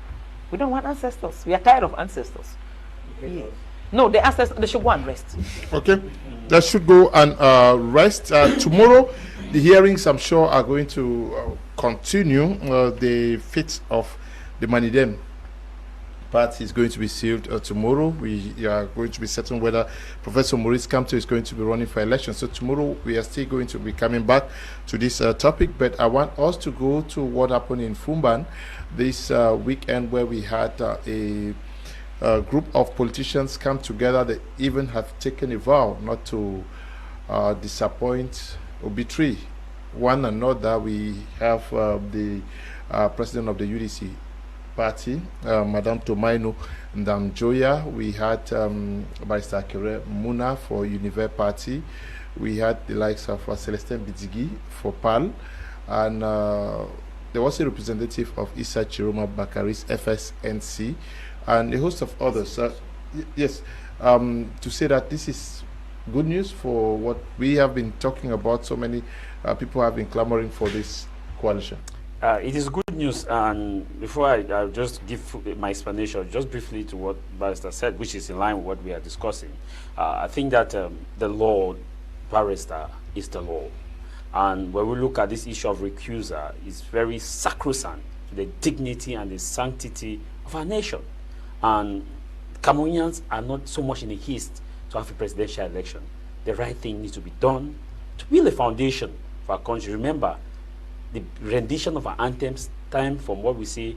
We don't want ancestors. We are tired of ancestors. Yeah. No, the ancestors, they should go and rest. Okay,
they should go and rest. Tomorrow, the hearings, I'm sure, are going to continue. The fate of the Manidem party is going to be sealed tomorrow. We are going to be certain whether Professor Maurice Kamto is going to be running for election. So tomorrow, we are still going to be coming back to this topic. But I want us to go to what happened in Fumban this weekend, where we had a group of politicians come together. They even have taken a vow not to disappoint or betray one another. We have the president of the UDC party, Madame Tomaino Ndamjoya. We had Barrister Akere Muna for Univer Party. We had the likes of Celestin Bidigi for PAL, and there was a representative of Issa Chiroma Bakari's FSNC, and a host of others. Yes, to say that this is good news for what we have been talking about. So many people have been clamoring for this coalition.
It is good news, and before I just give my explanation, just briefly to what Barrister said, which is in line with what we are discussing. I think that the law, Barrister, is the law. And when we look at this issue of recuser, it's very sacrosanct to the dignity and the sanctity of our nation. And Cameroonians are not so much in a haste to have a presidential election. The right thing needs to be done to build a foundation for our country. Remember, the rendition of our anthems stem from what we say,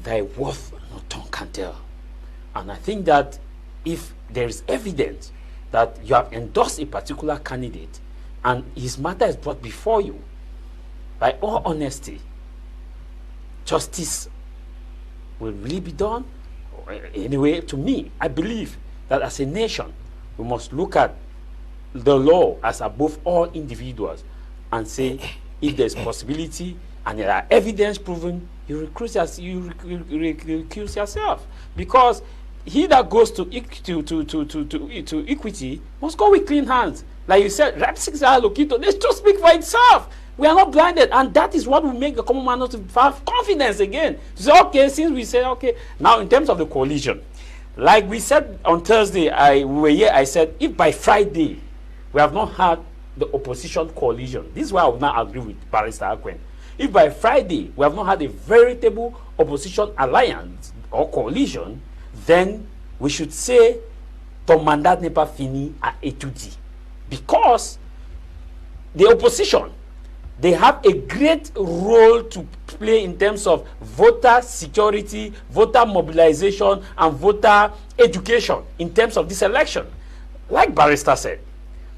thy worth no tongue can tell. And I think that if there is evidence that you have endorsed a particular candidate and his matter is brought before you, by all honesty, justice will really be done. Anyway, to me, I believe that as a nation, we must look at the law as above all individuals and say, if there's possibility and there are evidence proven, you recuse yourself. Because he that goes to equity must go with clean hands. Like you said, Rap 6 Lokito, let's just speak for itself. We are not blinded, and that is what will make the common man to have confidence again. To say, okay, since we say, okay, now in terms of the coalition, like we said on Thursday, I said, if by Friday we have not had the opposition coalition, this is why I would not agree with Barrister Akwen. If by Friday we have not had a veritable opposition alliance or coalition, then we should say ton mandat n'est pas fini à étudier. Because the opposition, they have a great role to play in terms of voter security, voter mobilization, and voter education in terms of this election. Like Barrister said,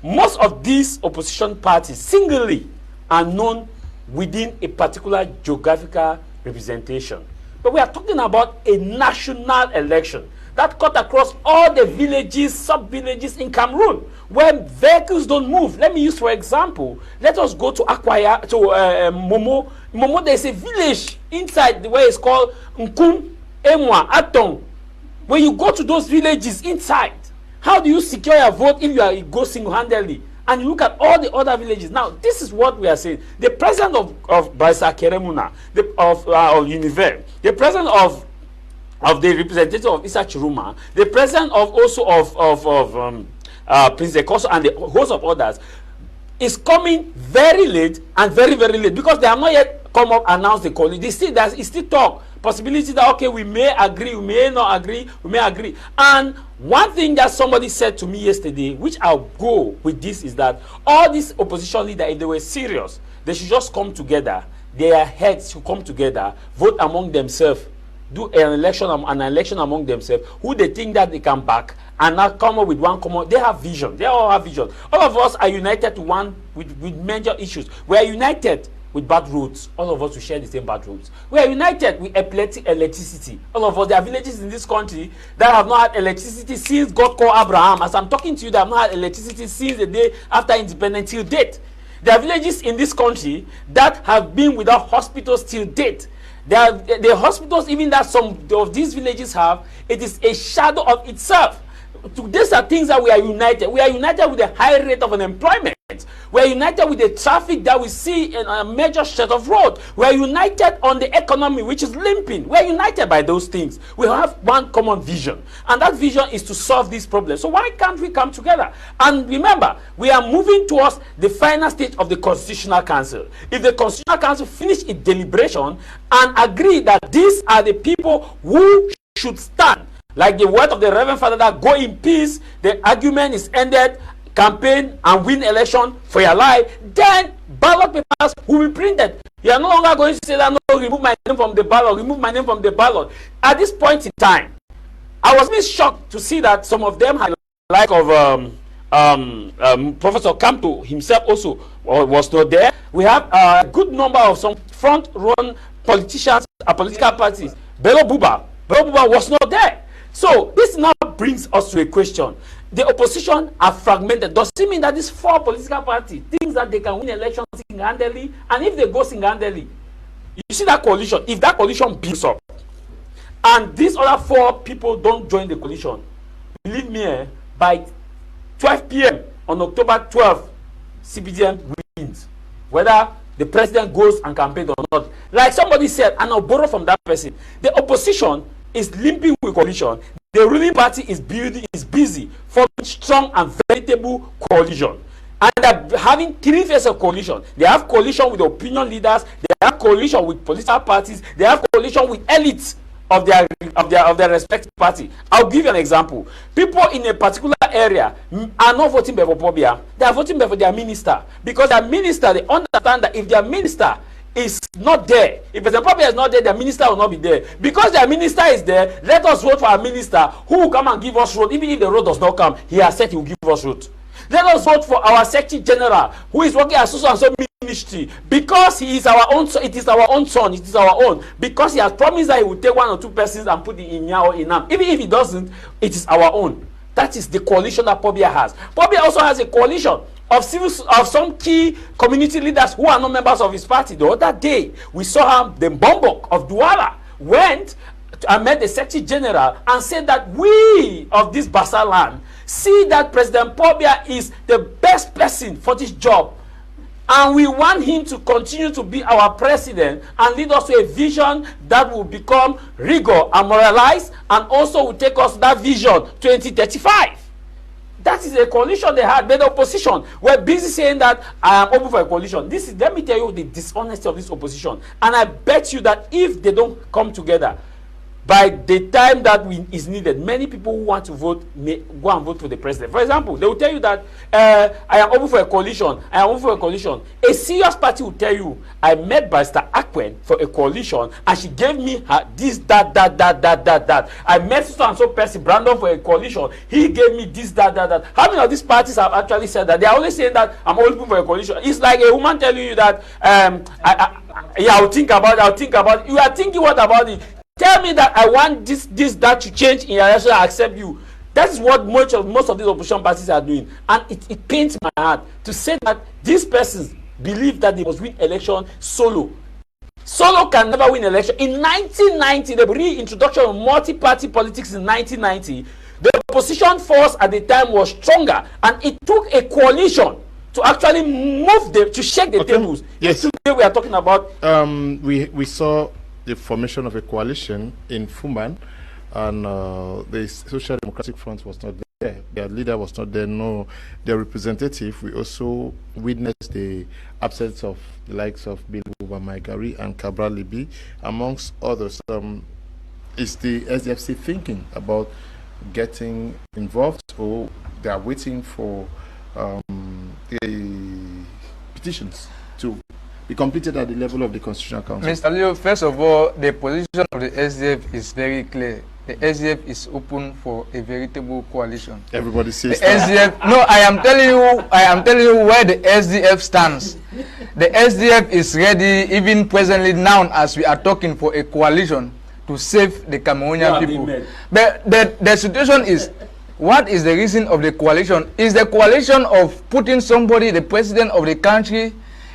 most of these opposition parties singly are known within a particular geographical representation. But we are talking about a national election that cut across all the villages, sub-villages in Cameroon, where vehicles don't move. Let me use, for example, let us go to Momo. Momo, there's a village inside where it's called Nkum, Emwa, Atong. When you go to those villages inside, how do you secure your vote if you go single-handedly? And you look at all the other villages. Now, this is what we are saying. The president of Baisa Keremuna, of Univer, the president of the representative of Issa Chiruma, the president of also of Prince Ekoso, and the host of others, is coming very late and very, very late, because they have not yet come up and announced the coalition. There's still talk, possibility that, okay, we may agree, we may not agree, we may agree. And one thing that somebody said to me yesterday, which I'll go with this, is that all these opposition leaders, if they were serious, they should just come together. Their heads should come together, vote among themselves, do an election among themselves, who they think that they can back, and now come up with one common. They have vision. They all have vision. All of us are united to one with major issues. We are united with bad roads. All of us will share the same bad roads. We are united with electricity. All of us, there are villages in this country that have not had electricity since God called Abraham. As I'm talking to you, they have not had electricity since the day after independence till date. There are villages in this country that have been without hospitals till date. The hospitals, even that some of these villages have, it is a shadow of itself. These are things that we are united. We are united with a high rate of unemployment. We are united with the traffic that we see in a major stretch of road. We are united on the economy, which is limping. We are united by those things. We have one common vision, and that vision is to solve these problems. So why can't we come together? And remember, we are moving towards the final stage of the Constitutional Council. If the Constitutional Council finish its deliberation and agree that these are the people who should stand, like the word of the Reverend Father, that go in peace, the argument is ended, campaign and win election for your life, then ballot papers will be printed. You are no longer going to say that, no, remove my name from the ballot, remove my name from the ballot. At this point in time, I was really shocked to see that some of them had, like of Professor Kamto himself also was not there. We have a good number of some front-run politicians and political parties. Bello Buba was not there. So this now brings us to a question. The opposition are fragmented. Does it mean that these four political parties think that they can win elections single-handedly? And if they go single-handedly, you see that coalition, if that coalition builds up, and these other four people don't join the coalition, believe me, by 12 p.m. on October 12th, CPDM wins. Whether the president goes and campaigns or not. Like somebody said, and I'll borrow from that person, the opposition is limping with coalition. The ruling party is busy forming strong and veritable coalition. And they're having three phases of coalition. They have coalition with opinion leaders, they have coalition with political parties, they have coalition with elites of their respective party. I'll give you an example. People in a particular area are not voting for Pobia. They are voting for their minister. Because their minister, they understand that if their minister is not there, if President Pobia is not there, their minister will not be there. Because their minister is there, let us vote for our minister who will come and give us road. Even if the road does not come, he has said he will give us road. Let us vote for our Secretary General who is working as so and so ministry, because he is our own son. It is our own son. It is our own, because he has promised that he will take one or two persons and put it in Nya or Inam. Even if he doesn't, it is our own. That is the coalition that Pobia has. Pobia also has a coalition of some key community leaders who are not members of his party. The other day, we saw the Bombok of Douala went and met the Secretary General and said that we of this Bassa land see that President Pobia is the best person for this job, and we want him to continue to be our president and lead us to a vision that will become rigor and moralized, and also will take us that vision 2035. That is a coalition they had. But the opposition were busy saying that I am open for a coalition. This is, let me tell you, the dishonesty of this opposition. And I bet you that if they don't come together, by the time that is needed, many people who want to vote may go and vote for the president. For example, they will tell you that I am open for a coalition. I am open for a coalition. A serious party will tell you, I met Barrister Akwen for a coalition, and she gave me this, that. I met so and so person, Brandon, for a coalition. He gave me this, that. How many of these parties have actually said that? They are only saying that I'm open for a coalition. It's like a woman telling you that I'll think about it. You are thinking what about it? Tell me that I want this, that to change in your election, I accept you. That is what most of these opposition parties are doing. And it pains my heart to say that these persons believe that they must win election solo. Solo can never win election. In 1990, the reintroduction of multi-party politics in 1990, the opposition force at the time was stronger, and it took a coalition to actually move them, to shake the tables.
Yes.
Today we are talking about.
We saw the formation of a coalition in Fumban, and the Social Democratic Front was not there. Their leader was not there, no their representative. We also witnessed the absence of the likes of Bill Maigari and Cabral Libi, amongst others. Is the SDFC thinking about getting involved, or they are waiting for petitions to be completed at the level of the Constitutional Council?
Mr. Leo, first of all, the position of the SDF is very clear. The SDF is open for a veritable coalition.
Everybody says
the SDF. No, I am telling you where the SDF stands. The SDF is ready, even presently now as we are talking, for a coalition to save the Cameroonian people. But the situation is, what is the reason of the coalition? Is the coalition of putting somebody, the president of the country?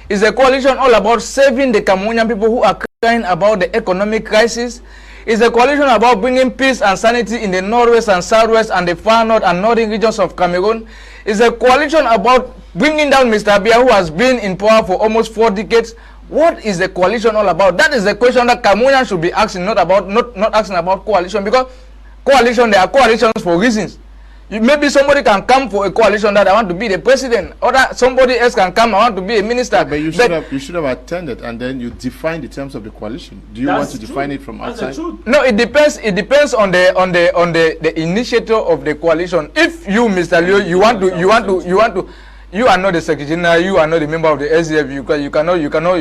Is the coalition all about saving the Cameroonian people who are crying about the economic crisis? Is the coalition about bringing peace and sanity in the northwest and southwest and the far north and northern regions of Cameroon? Is the coalition about bringing down Mr. Biya, who has been in power for almost 4 decades? What is the coalition all about? That is the question that Cameroonians should be asking, not asking about coalition, because coalition, there are coalitions for reasons. Maybe somebody can come for a coalition that I want to be the president, or that somebody else can come, I want to be a minister.
Yeah, but you should have attended, and then you define the terms of the coalition. Do you want to define it from outside?
No, it depends. It depends on the initiator of the coalition. If you, Mr. Leo, you are not the secretary, you are not a member of the SDF. You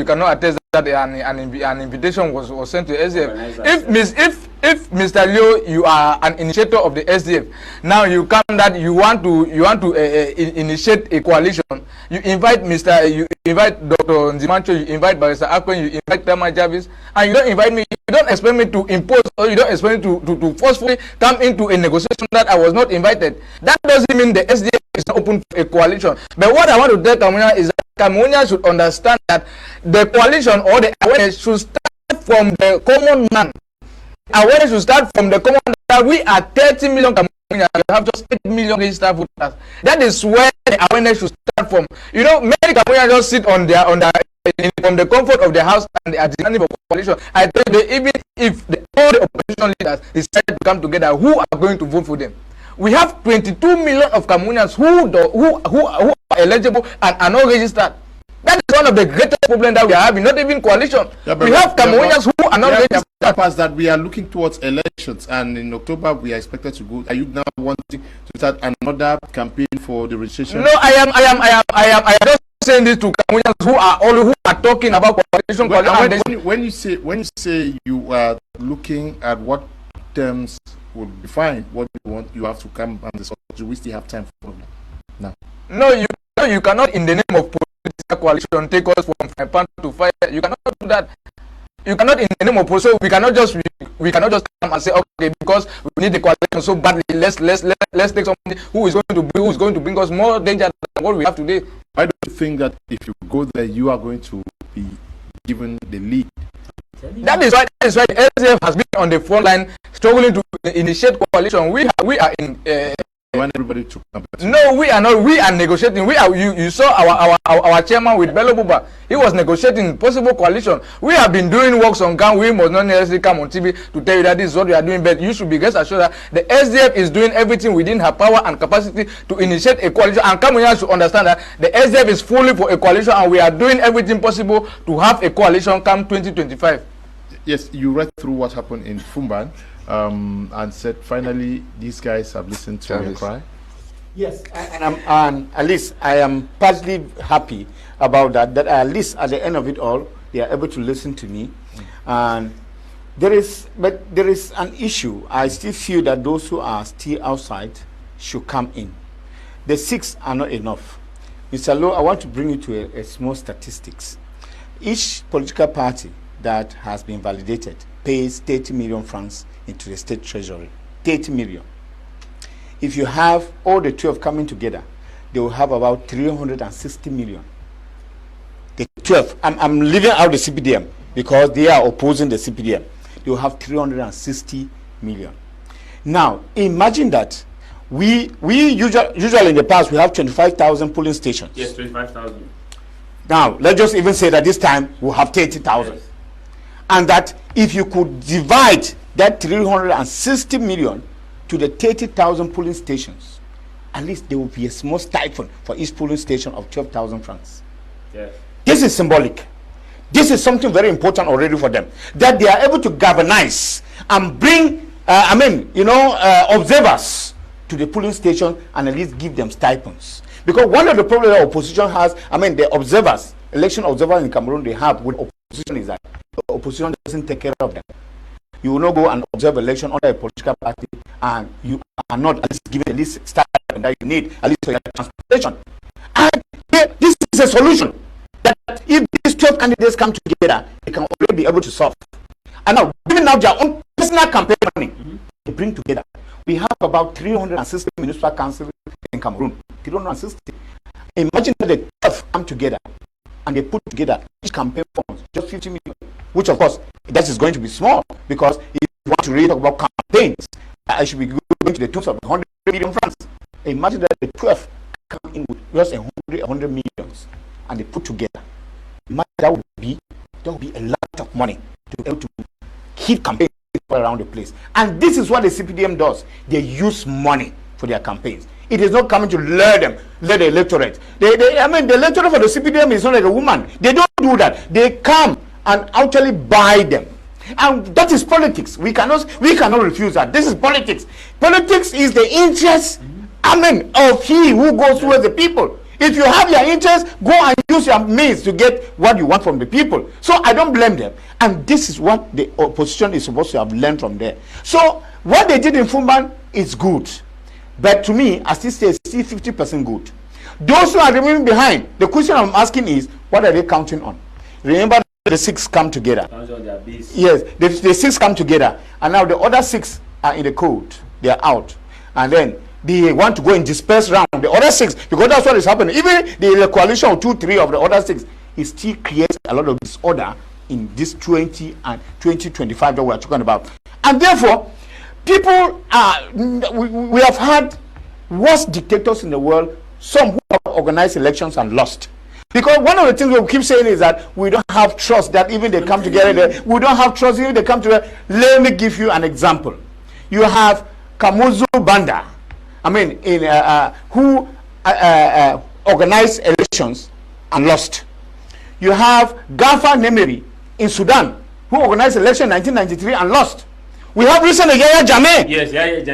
cannot attest that an invitation was sent to SDF. If Mr. Leo, you are an initiator of the SDF, now you come that you want to initiate a coalition. You invite Dr. Nzimancho, you invite Barrister Akwen, you invite Tamai Jarvis, and you don't invite me. You don't expect me to impose, or you don't expect me to forcefully come into a negotiation that I was not invited. That doesn't mean the SDF is not open for a coalition. But what I want to tell Cameroonians is that Cameroonians should understand that the coalition or the awareness should start from the common man. Awareness should start from the common man that we are 30 million Cameroonians, we have just 8 million registered voters. That is where the awareness should start from. You know, many Cameroonians just sit from the comfort of their house and they are demanding for coalition. I tell you, even if all the opposition leaders decide to come together, who are going to vote for them? We have 22 million of Cameroonians who are eligible and are not registered. That is one of the greatest problems that we are having, not even coalition. Yeah, we have Cameroonians who are not registered.
That we are looking towards elections, and in October we are expected to go. Are you now wanting to start another campaign for the registration?
No, I am just saying this to Cameroonians who are talking about coalition.
When you say you are looking at what terms would define what you want, you have to come and discuss. Do we still have time for now?
No, you cannot, in the name of political coalition, take us from fire pan to fire. You cannot do that. You cannot, in the name of so we cannot just come and say, okay, because we need the coalition so badly, let's take somebody who is going to bring us more danger than what we have today.
I don't think that if you go there, you are going to be given the lead.
That is why the SDF has been on the front line struggling to initiate coalition. We are in.
I want everybody to come.
No, we are not. We are negotiating. You saw our chairman with Bello Buba. He was negotiating possible coalition. We have been doing works on ground. We must not necessarily come on TV to tell you that this is what we are doing. But you should be rest assured that the SDF is doing everything within her power and capacity to initiate a coalition. And Cameroonians should understand that the SDF is fully for a coalition, and we are doing everything possible to have a coalition come 2025.
Yes, you read through what happened in Fumban. And said finally these guys have listened to your cry.
Yes, and at least I am partly happy about that at least at the end of it all they are able to listen to me. And there is an issue. I still feel that those who are still outside should come in. The 6 are not enough. Mr. Lowe, I want to bring you to a small statistics. Each political party that has been validated pays 30 million francs into the state treasury. 30 million. If you have all the 12 coming together, they will have about 360 million. The 12, I'm leaving out the CPDM because they are opposing the CPDM. They will have 360 million. Now, imagine that we usually in the past we have 25,000 polling stations.
Yes, 25,000.
Now, let's just even say that this time we'll have 30,000.
Yes.
And that if you could divide that 360 million to the 30,000 polling stations, at least there will be a small stipend for each polling station of 12,000 francs.
Yes.
This is symbolic. This is something very important already for them, that they are able to galvanize and bring, observers to the polling station and at least give them stipends. Because one of the problems the opposition has, the observers, election observers in Cameroon, they have with opposition is that the opposition doesn't take care of them. You will not go and observe election under a political party and you are not at least given the least stipend that you need, at least for your transportation. And this is a solution that if these 12 candidates come together, they can already be able to solve. And now, giving out their own personal campaign money, they bring together. We have about 360 municipal councils in Cameroon. 360. Imagine that the 12 come together and they put together each campaign funds, just 50 million, which of course, that is going to be small because if you want to really talk about campaigns, I should be going to the tune of 100 million francs. Imagine that the 12 come in with just 100 millions and they put together. Imagine that would be a lot of money to be able to keep campaigns around the place. And this is what the CPDM does. They use money for their campaigns. It is not coming to lure the electorate. The electorate for the CPDM is not like a woman. They don't do that. They come and actually buy them. And that is politics. We cannot refuse that. This is politics. Politics is the interest, of he who goes towards the people. If you have your interest, go and use your means to get what you want from the people. So I don't blame them. And this is what the opposition is supposed to have learned from there. So what they did in Fumban is good. But to me, I still say it's still 50% good. Those who are remaining behind, the question I'm asking is, what are they counting on? Remember, the 6 come together. Yes, the 6 come together. And now the other 6 are in the code. They are out. And then they want to go and disperse round the other 6, because that's what is happening. Even the coalition of 2, 3 of the other 6, it still creates a lot of disorder in this 20 and 2025 that we are talking about. And therefore, people we have had worst dictators in the world, some who have organized elections and lost. Because one of the things we keep saying is that we don't have trust that even they come together. We don't have trust even they come together. Let me give you an example. You have Kamuzu Banda, who organized elections and lost. You have Gafa Nemeri in Sudan, who organized election in 1993 and lost. We have recently Yaya Jammeh,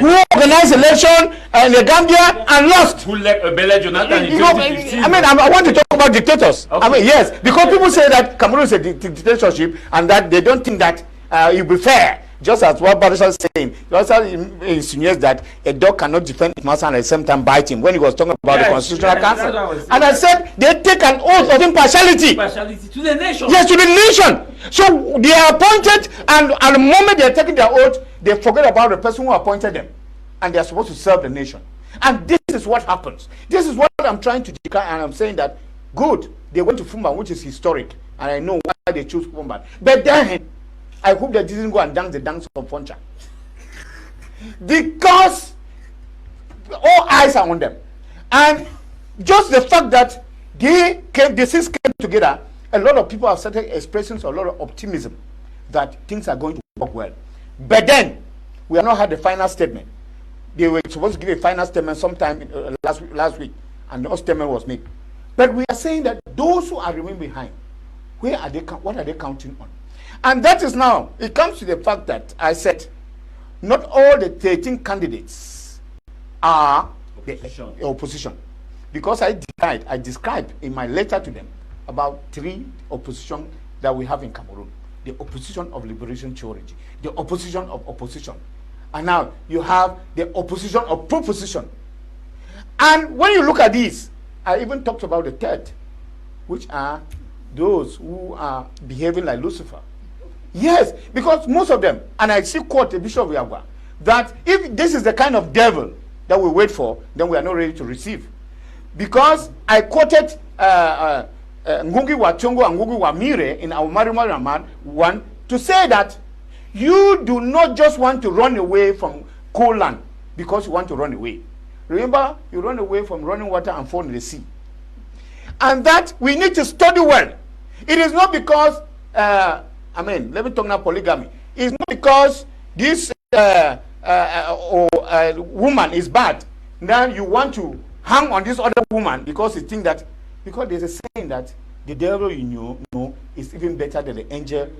who organized election in the Gambia and lost.
Who led Bella Jonathan in 2015.
I want to talk about dictators. Okay. Yes, because people say that Cameroon is a dictatorship and that they don't think that it will be fair. Just as what Barisa is saying, he also insinuates that a dog cannot defend his master and at the same time bite him when he was talking about the Constitutional Council. And I said they take an oath of impartiality.
Impartiality to the nation.
Yes, to the nation. So they are appointed, and at the moment they are taking their oath, they forget about the person who appointed them, and they are supposed to serve the nation. And this is what happens. This is what I'm trying to declare, and I'm saying that good. They went to Fumban, which is historic, and I know why they choose Fumban. But then I hope they didn't go and dance the dance of Foncha. Because all eyes are on them. And just the fact that the 6 came together, a lot of people have started expressing a lot of optimism that things are going to work well. But then, we have not had the final statement. They were supposed to give a final statement sometime last week, and no statement was made. But we are saying that those who are remaining behind, what are they counting on? And that is now, it comes to the fact that I said, not all the 13 candidates are the opposition. Because I described in my letter to them about 3 opposition that we have in Cameroon. The opposition of liberation theology, the opposition of opposition. And now you have the opposition of proposition. And when you look at these, I even talked about the 3rd, which are those who are behaving like Lucifer.
Yes, because most of them, and I see quote the Bishop of Yagwa, that if this is the kind of devil that we wait for, then we are not ready to receive. Because I quoted Ngugi wa Thiong'o and Ngugi wa Mire in our Marimari Raman 1 to say that you do not just want to run away from coal land because you want to run away. Remember, you run away from running water and fall in the sea. And that we need to study well. It is not because, let me talk now polygamy. It's not because this woman is bad. Now you want to hang on this other woman because you think that, because there's a saying that the devil you know is even better than the angel.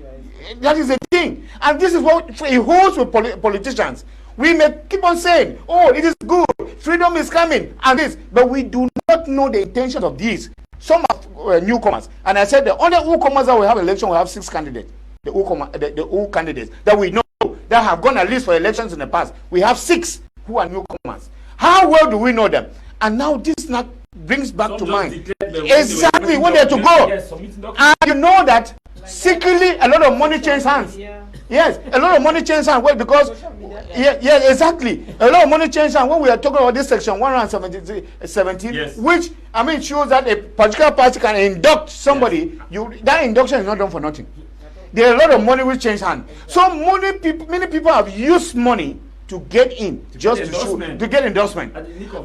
That is the thing. And this is what it holds with politicians. We may keep on saying, oh, it is good, freedom is coming, and this, but we do not know the intentions of these. Some are newcomers. And I said the only newcomers that we have election, we have 6 candidates. The old candidates that we know that have gone at least for elections in the past. We have 6 who are newcomers. How well do we know them? And now this not brings back to mind exactly where they're to go.
Yes,
and you know that secretly a lot of money changes hands. Yes, a lot of money changes hands. Well, because yeah, exactly. A lot of money changes hands when we are talking about this section 117,
yes.
Which shows that a particular party can induct somebody. That induction is not done for nothing. There are a lot of money which change hands. So many people have used money to get in, just to get endorsement.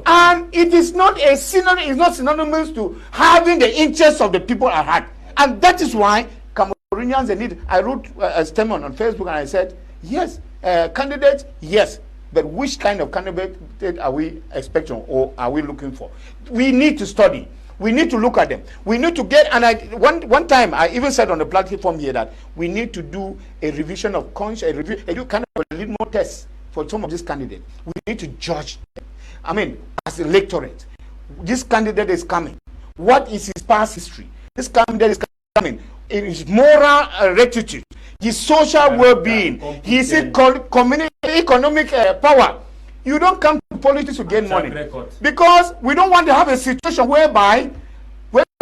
And it is not a synonym, it's not synonymous to having the interests of the people at heart. And that is why Cameroonians need. I wrote a statement on Facebook and I said, yes, candidates, yes, but which kind of candidate are we expecting or are we looking for? We need to study. We need to look at them. We need to get, and one time I even said on the platform here that we need to do a revision of conscience, a kind of a little more test for some of these candidates. We need to judge them. I mean, as a electorate, this candidate is coming. What is his past history? This candidate is coming. His moral rectitude, his social well-being, his economic power. You don't come to politics to gain money. Because we don't want to have a situation whereby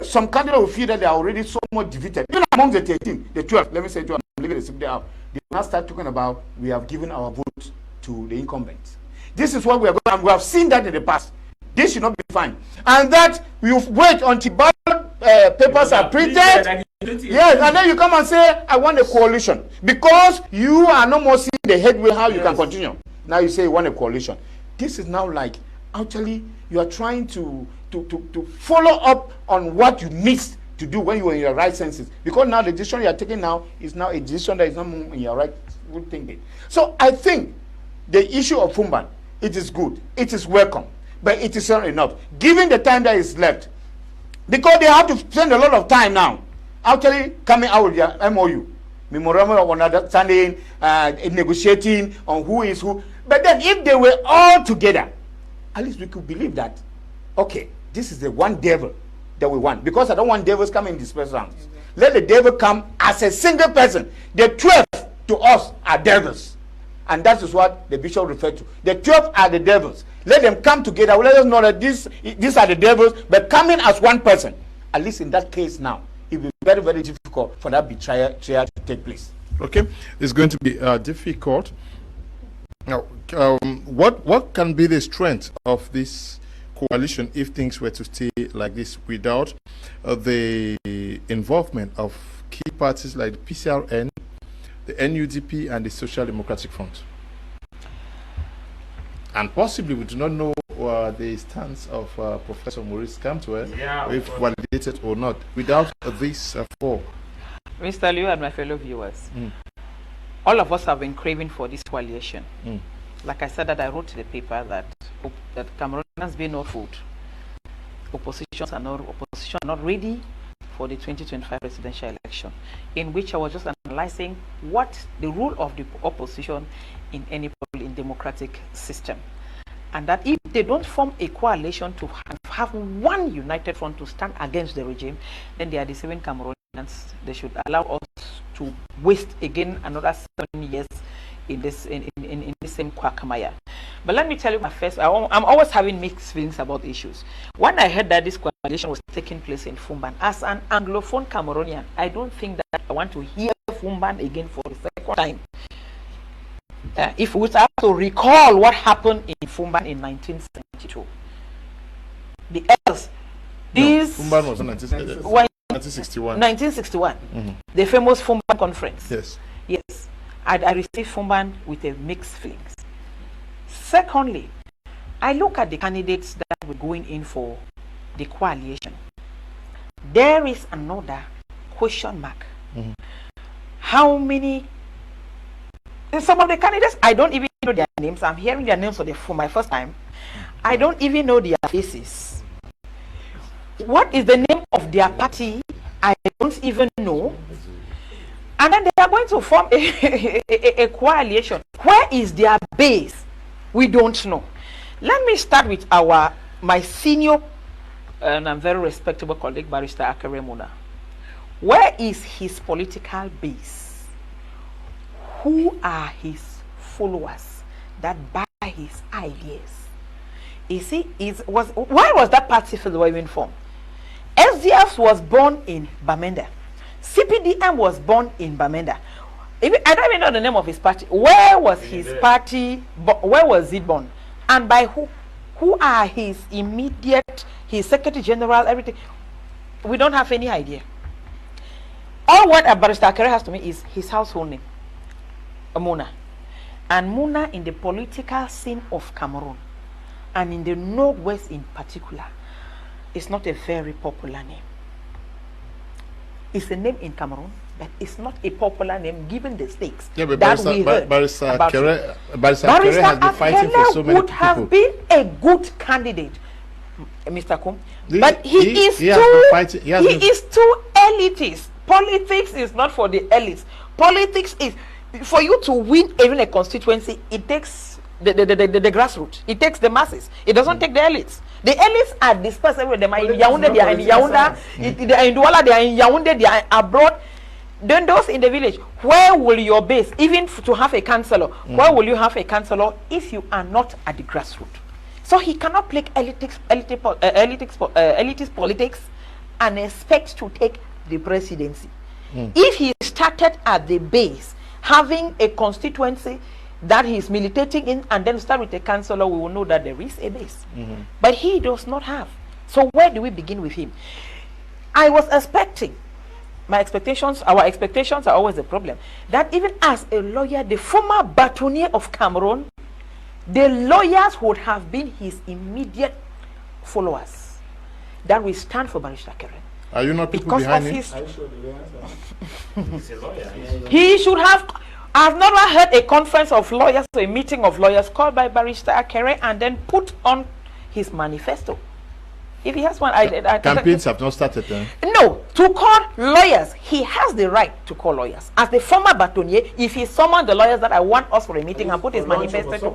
some candidates will feel that they are already so much defeated. Even among the 13, the 12, let me say 12, I'm leaving the subject out. They now start talking about we have given our vote to the incumbents. This is what we are going, and we have seen that in the past. This should not be fine. And that you wait until ballot papers are printed. Yes, and then you come and say, I want a coalition. Because you are no more seeing the headway how you can continue. Now you say you want a coalition. This is now like, actually, you are trying to follow up on what you missed to do when you were in your right senses. Because now the decision you are taking now is now a decision that is not in your right thinking. So I think the issue of Fumban, it is good. It is welcome. But it is not enough. Given the time that is left, because they have to spend a lot of time now actually coming out with their MOU, memorandum of understanding, negotiating on who is who. But then if they were all together, at least we could believe that, okay, this is the one devil that we want. Because I don't want devils coming in dispersed rounds. Let the devil come as a single person. The 12 to us are devils. And that is what the bishop referred to. The 12 are the devils. Let them come together. Let us know that these are the devils, but coming as one person. At least in that case now, it will be very, very difficult for that betrayal to take place.
Okay, it's going to be difficult. Now, what can be the strength of this coalition if things were to stay like this without the involvement of key parties like the PCRN, the NUDP, and the Social Democratic Front? And possibly we do not know the stance of Professor Maurice Kamto, if validated or not, without these four.
Mr. Liu and my fellow viewers, all of us have been craving for this coalition. Like I said, that I wrote in the paper that Cameroonians be no food. Opposition are not ready for the 2025 presidential election, in which I was just analyzing what the role of the opposition in any democratic system, and that if they don't form a coalition to have one united front to stand against the regime, then they are deceiving Cameroonians. They should allow us to waste again another 7 years in this same quagmire. But let me tell you, I'm always having mixed feelings about issues. When I heard that this coalition was taking place in Fumban, as an Anglophone Cameroonian, I don't think that I want to hear
Fumban again for the second time. If we have to recall what happened in Fumban in 1972, the else, these
Fumban was in 1961.
1961, the famous Fumban conference.
Yes.
Yes, I received Fumban with a mixed feelings. Secondly, I look at the candidates that were going in for the coalition. There is another question mark. How many? Some of the candidates, I don't even know their names. I'm hearing their names for my first time. I don't even know their faces. What is the name of their party? I don't even know. And then they are going to form a coalition. Where is their base? We don't know. Let me start with my senior and very respectable colleague, Barrister Akere Muna. Where is his political base? Who are his followers that buy his ideas? Why was that party even formed? SDF was born in Bamenda. CPDM was born in Bamenda. I don't even know the name of his party. Where was his party? Where was it born? And by who? Who are his immediate, his Secretary General, everything? We don't have any idea. All what Barrister Akere has to me is his household name, Muna. And Muna in the political scene of Cameroon, and in the Northwest in particular, is not a very popular name. It's a name in Cameroon, but it's not a popular name given the stakes
Yeah, but
that we heard
Barrister
about
Akere
it.
has been fighting for so many
would
people.
have been a good candidate, Mr. Kum,
He-
but
he
is
has been fighting- he has been-
is too elitist. Politics is not for the elites. Politics is for you to win even a constituency. It takes the grassroots. It takes the masses. It doesn't take the elites. The elites are dispersed everywhere. They are in Yaoundé, they are in Yaoundé, they are in Douala, they are in Yaoundé, they are abroad. Then those in the village, where will your base, even to have a councillor, where will you have a councillor if you are not at the grassroots? So he cannot play elitist politics and expect to take the presidency. If he started at the base, having a constituency that he is militating in, and then start with a councillor, we will know that there is a base. But he does not have. So where do we begin with him? I was expecting, our expectations are always a problem, that even as a lawyer, the former bâtonnier of Cameroon, the lawyers would have been his immediate followers that will stand for Barrister Akere.
Are you not people
Because
behind
of
him?
his,
He's a lawyer.
he should have. I've never heard a conference of lawyers or a meeting of lawyers called by Barrister Akere and then put on his manifesto. If he has one,
Campaigns have not started.
No, to call lawyers, he has the right to call lawyers. As the former bâtonnier, if he summoned the lawyers that I want us for a meeting and put his manifesto to,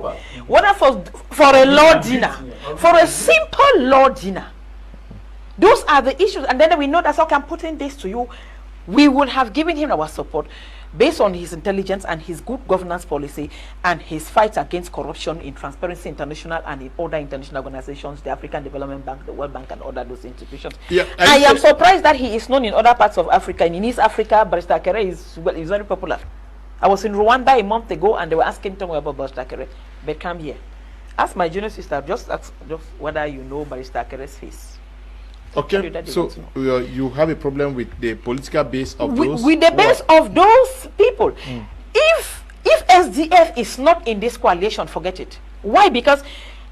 whether for a law dinner, for a simple law dinner, those are the issues. And then we know that, so I'm putting this to you, we would have given him our support based on his intelligence and his good governance policy and his fight against corruption in Transparency International and in other international organizations, the African Development Bank, the World Bank, and other those institutions.
Yeah,
I am surprised that he is known in other parts of Africa. In East Africa, Barrister Akere is very popular. I was in Rwanda a month ago and they were asking me about Barrister Akere. But come here. Ask my junior sister, just whether you know Barrister Akere's face.
Okay, so you have a problem with the political base of those?
With the base of those people. If SDF is not in this coalition, forget it. Why? Because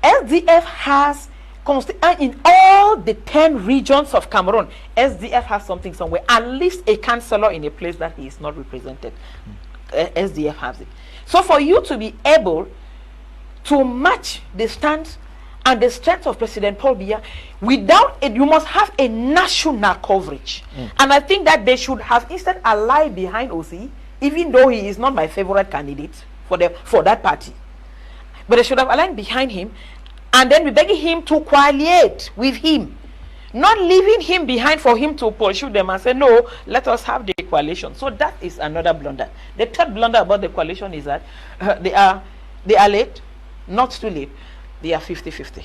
SDF has, in all the 10 regions of Cameroon, SDF has something somewhere, at least a councillor in a place that he is not represented. SDF has it. So for you to be able to match the stance and the strength of President Paul Biya, without it, you must have a national coverage. And I think that they should have instead allied behind OC, even though he is not my favorite candidate for that party. But they should have aligned behind him, and then be begging him to coaliate with him, not leaving him behind for him to pursue them and say, no, let us have the coalition. So that is another blunder. The third blunder about the coalition is that they are late, not too late. They are 50-50.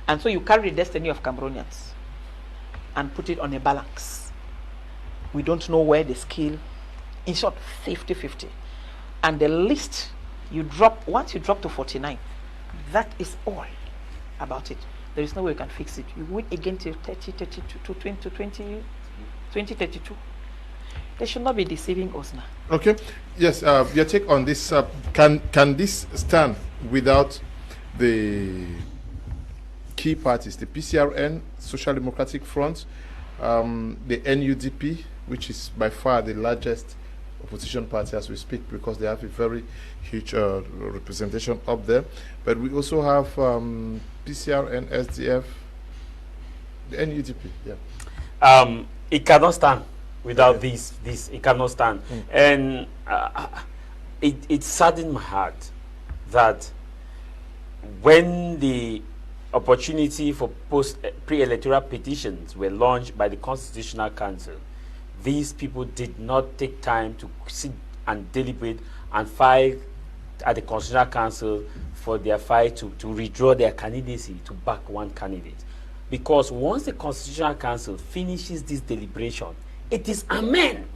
And so you carry the destiny of Cameroonians and put it on a balance. We don't know where the scale In short, 50-50. And the list you drop, once you drop to 49, that is all about it. There is no way you can fix it. You win again till 2032. They should not be deceiving us now.
Okay. Yes, your take on this. Can this stand without the key parties, the PCRN, Social Democratic Front, the NUDP, which is by far the largest opposition party as we speak, because they have a very huge representation up there. But we also have PCRN, SDF, the NUDP. Yeah.
It cannot stand without this. It cannot stand. And it saddened my heart that when the opportunity for pre-electoral petitions were launched by the Constitutional Council, these people did not take time to sit and deliberate and file at the Constitutional Council for their fight to withdraw their candidacy to back one candidate. Because once the Constitutional Council finishes this deliberation, it is amen.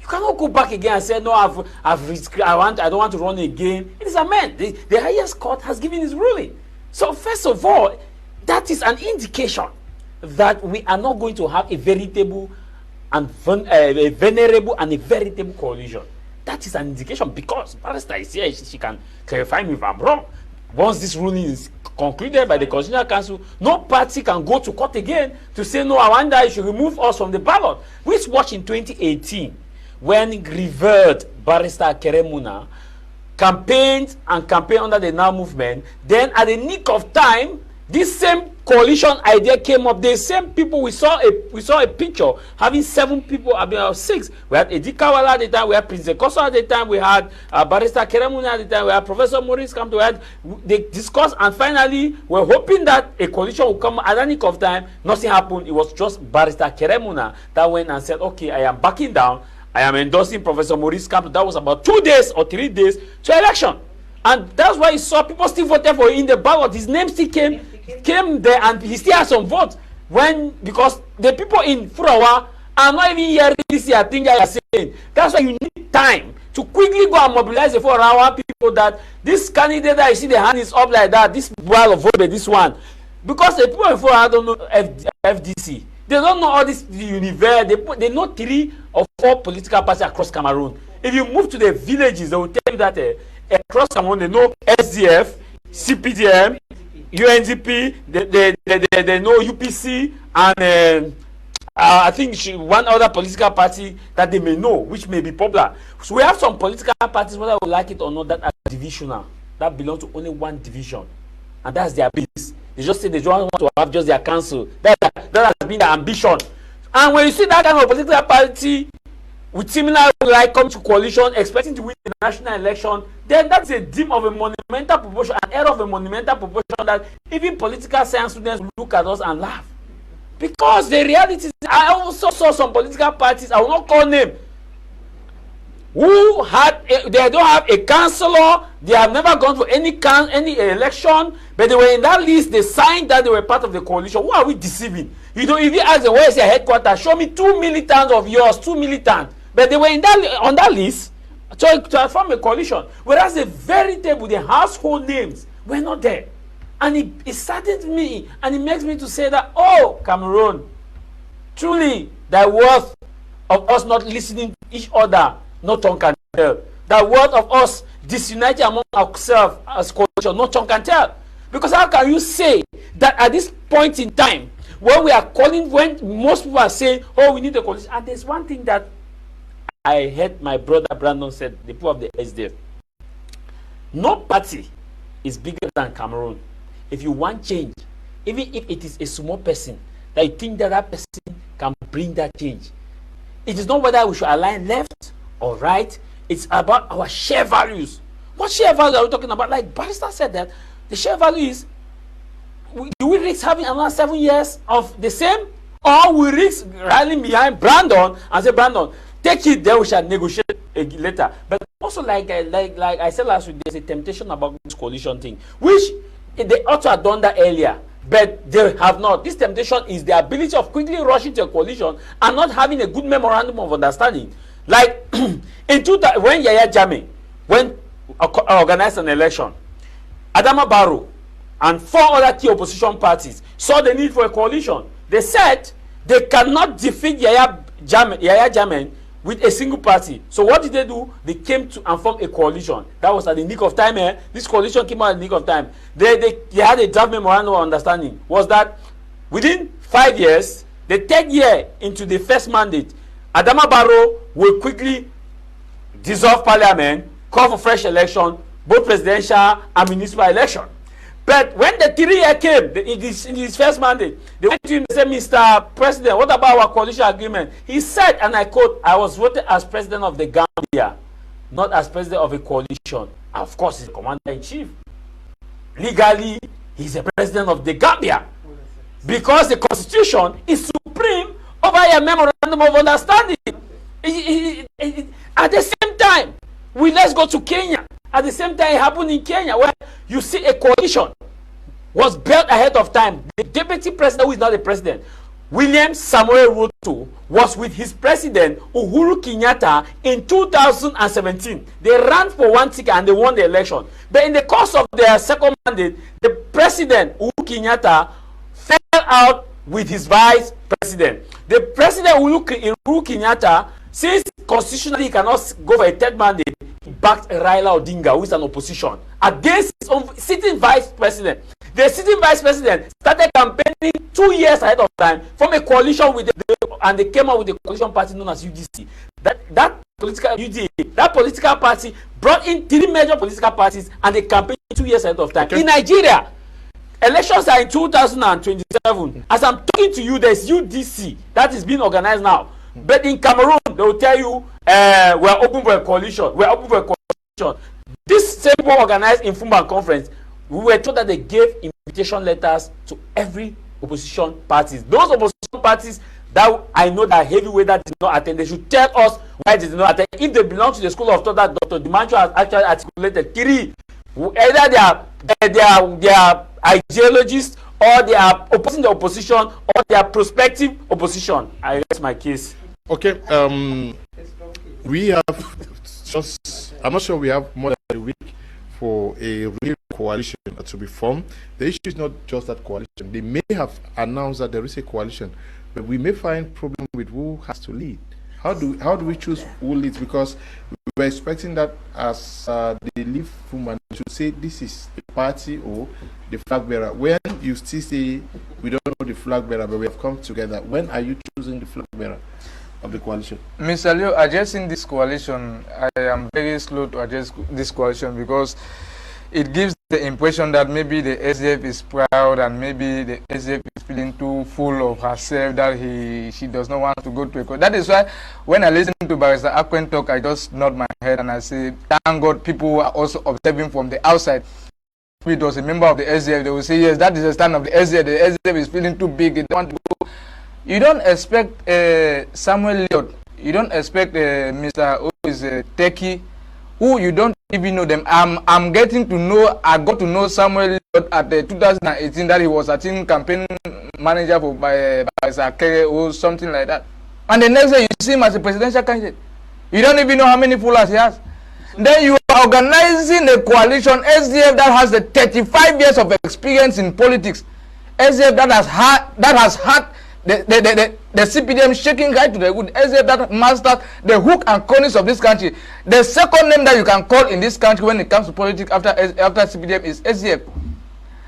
You cannot go back again and say, no, I don't want to run again. It is amen. The highest court has given its ruling. So first of all, that is an indication that we are not going to have a veritable and a venerable and a veritable coalition. That is an indication, because Barrister is here, she can clarify me if I'm wrong. Once this ruling is concluded by the Constitutional Council, no party can go to court again to say, no, I wonder you should remove us from the ballot. We watched in 2018 when revered Barrister Keremuna campaigned under the Now movement. Then at the nick of time, this same coalition idea came up. The same people, we saw a picture having 7 people, 6. We had Edi Kawala at the time, we had Prince Koso at the time, we had Barrister Keremuna at the time, we had Professor Maurice Kamto. They discussed, and finally we're hoping that a coalition will come at the nick of time. Nothing happened. It was just Barrister Keremuna that went and said, okay, I am backing down. I am endorsing Professor Maurice Kamto. That was about 2 days or 3 days to election. And that's why you saw people still voted for him in the ballot. His name still came there, and he still has some votes. Because the people in Furawa are not even hearing this thing that you are saying. That's why you need time to quickly go and mobilize the Furawa people that this candidate that you see the hand is up like that, this while of vote, this one. Because the people in Furawa don't know FDC. They don't know all this universe. They know 3 or 4 political parties across Cameroon. If you move to the villages, they will tell you that across Cameroon they know SDF, CPDM, UNDP, they know UPC, and I think one other political party that they may know, which may be popular. So we have some political parties, whether we like it or not, that are divisional, that belong to only one division, and that's their base. They just say they don't want to have just their council. That has been their ambition. And when you see that kind of political party with similar like come to coalition expecting to win the national election, then that's a dim of a monumental proportion, an error of a monumental proportion that even political science students will look at us and laugh. Because the reality is, I also saw some political parties, I will not call name, who they don't have a councillor, they have never gone for any election, but they were in that list, they signed that they were part of the coalition. Who are we deceiving? You know, if you ask them, where is your headquarters, show me 2 militants of yours, 2 militants. But they were on that list to form a coalition. Whereas the veritable, the household names were not there. And it saddens me, and it makes me to say that, oh, Cameroon, truly, the worth of us not listening to each other, no tongue can tell. The worth of us disuniting among ourselves as coalition, no tongue can tell. Because how can you say that at this point in time, when we are calling, when most people are saying, oh, we need a coalition, and there's one thing that I heard my brother Brandon said, the people of the SDF. No party is bigger than Cameroon. If you want change, even if it is a small person, that you think that person can bring that change. It is not whether we should align left or right. It's about our share values. What share values are we talking about? Like Barrister said that the share value is, do we risk having another 7 years of the same? Or we risk rallying behind Brandon and say, Brandon, take it, then we shall negotiate later. But also, like I said last week, there's a temptation about this coalition thing, which they ought to have done that earlier, but they have not. This temptation is the ability of quickly rushing to a coalition and not having a good memorandum of understanding. Like in 2000, when Yaya Jammeh organized an election, Adama Barrow and 4 other key opposition parties saw the need for a coalition. They said they cannot defeat Yaya Jammeh with a single party. So what did they do? They came to and formed a coalition. That was at the nick of time. This coalition came out at the nick of time. They had a draft memorandum of understanding. Was that within 5 years, the 3rd year into the first mandate, Adama Barrow will quickly dissolve parliament, call for fresh election, both presidential and municipal election. But when the 3-year came, in his first mandate, they went to him and said, Mr. President, what about our coalition agreement? He said, and I quote, I was voted as president of the Gambia, not as president of a coalition. Of course, he's the commander-in-chief. Legally, he's the president of the Gambia. Because the constitution is supreme over a memorandum of understanding. At the same time, let's go to Kenya. At the same time, it happened in Kenya, where you see a coalition was built ahead of time. The deputy president, who is not the president, William Samoei Ruto, was with his president, Uhuru Kenyatta, in 2017. They ran for 1 ticket and they won the election. But in the course of their second mandate, the president, Uhuru Kenyatta, fell out with his vice president. The president, Uhuru Kenyatta, since constitutionally he cannot go for a 3rd mandate, he backed Raila Odinga, who is an opposition, against his own sitting vice president. The sitting vice president started campaigning 2 years ahead of time from a coalition with and they came out with a coalition party known as UDC. That political party brought in 3 major political parties and they campaigned 2 years ahead of time. Okay. In Nigeria, elections are in 2027. As I'm talking to you, there's UDC that is being organized now. But in Cameroon, they will tell you, we're open for a coalition. We're open for a coalition. This same people organized in Fumban conference, we were told that they gave invitation letters to every opposition parties. Those opposition parties that I know that heavyweight that did not attend, they should tell us why they did not attend. If they belong to the school of thought that Dr. Dimancho has actually articulated, 3, either they are ideologists or they are opposing the opposition or they are prospective opposition. I rest my case.
Okay, we have just, I'm not sure we have more than a week for a real coalition to be formed. The issue is not just that coalition. They may have announced that there is a coalition, but we may find problem with who has to lead. How do we choose who leads? Because we were expecting that as they leave Fumban, they should say this is the party or the flag bearer. When you still say we don't know the flag bearer, but we have come together, when are you choosing the flag bearer of the coalition?
Mr. Leo, addressing this coalition, I am very slow to address this coalition because it gives the impression that maybe the SDF is proud and maybe the SDF is feeling too full of herself that she does not want to go to a coalition. That is why when I listen to Barrister Akwen talk, I just nod my head and I say, thank God people are also observing from the outside. If it was a member of the SDF, they will say, yes, that is the stand of the SDF. The SDF is feeling too big, they don't want to go. You don't expect Samuel Leod, you don't expect Mr. who is Teki, who you don't even know them. I'm getting to know, I got to know Samuel Leod at 2018 that he was a team campaign manager for by Zakere or something like that. And the next day you see him as a presidential candidate. You don't even know how many followers he has. Then you are organizing a coalition, SDF, that has the 35 years of experience in politics. SDF that has had the CPDM shaking right to the wood. SDF that masters the hook and corners of this country. The second name that you can call in this country when it comes to politics after CPDM is SDF.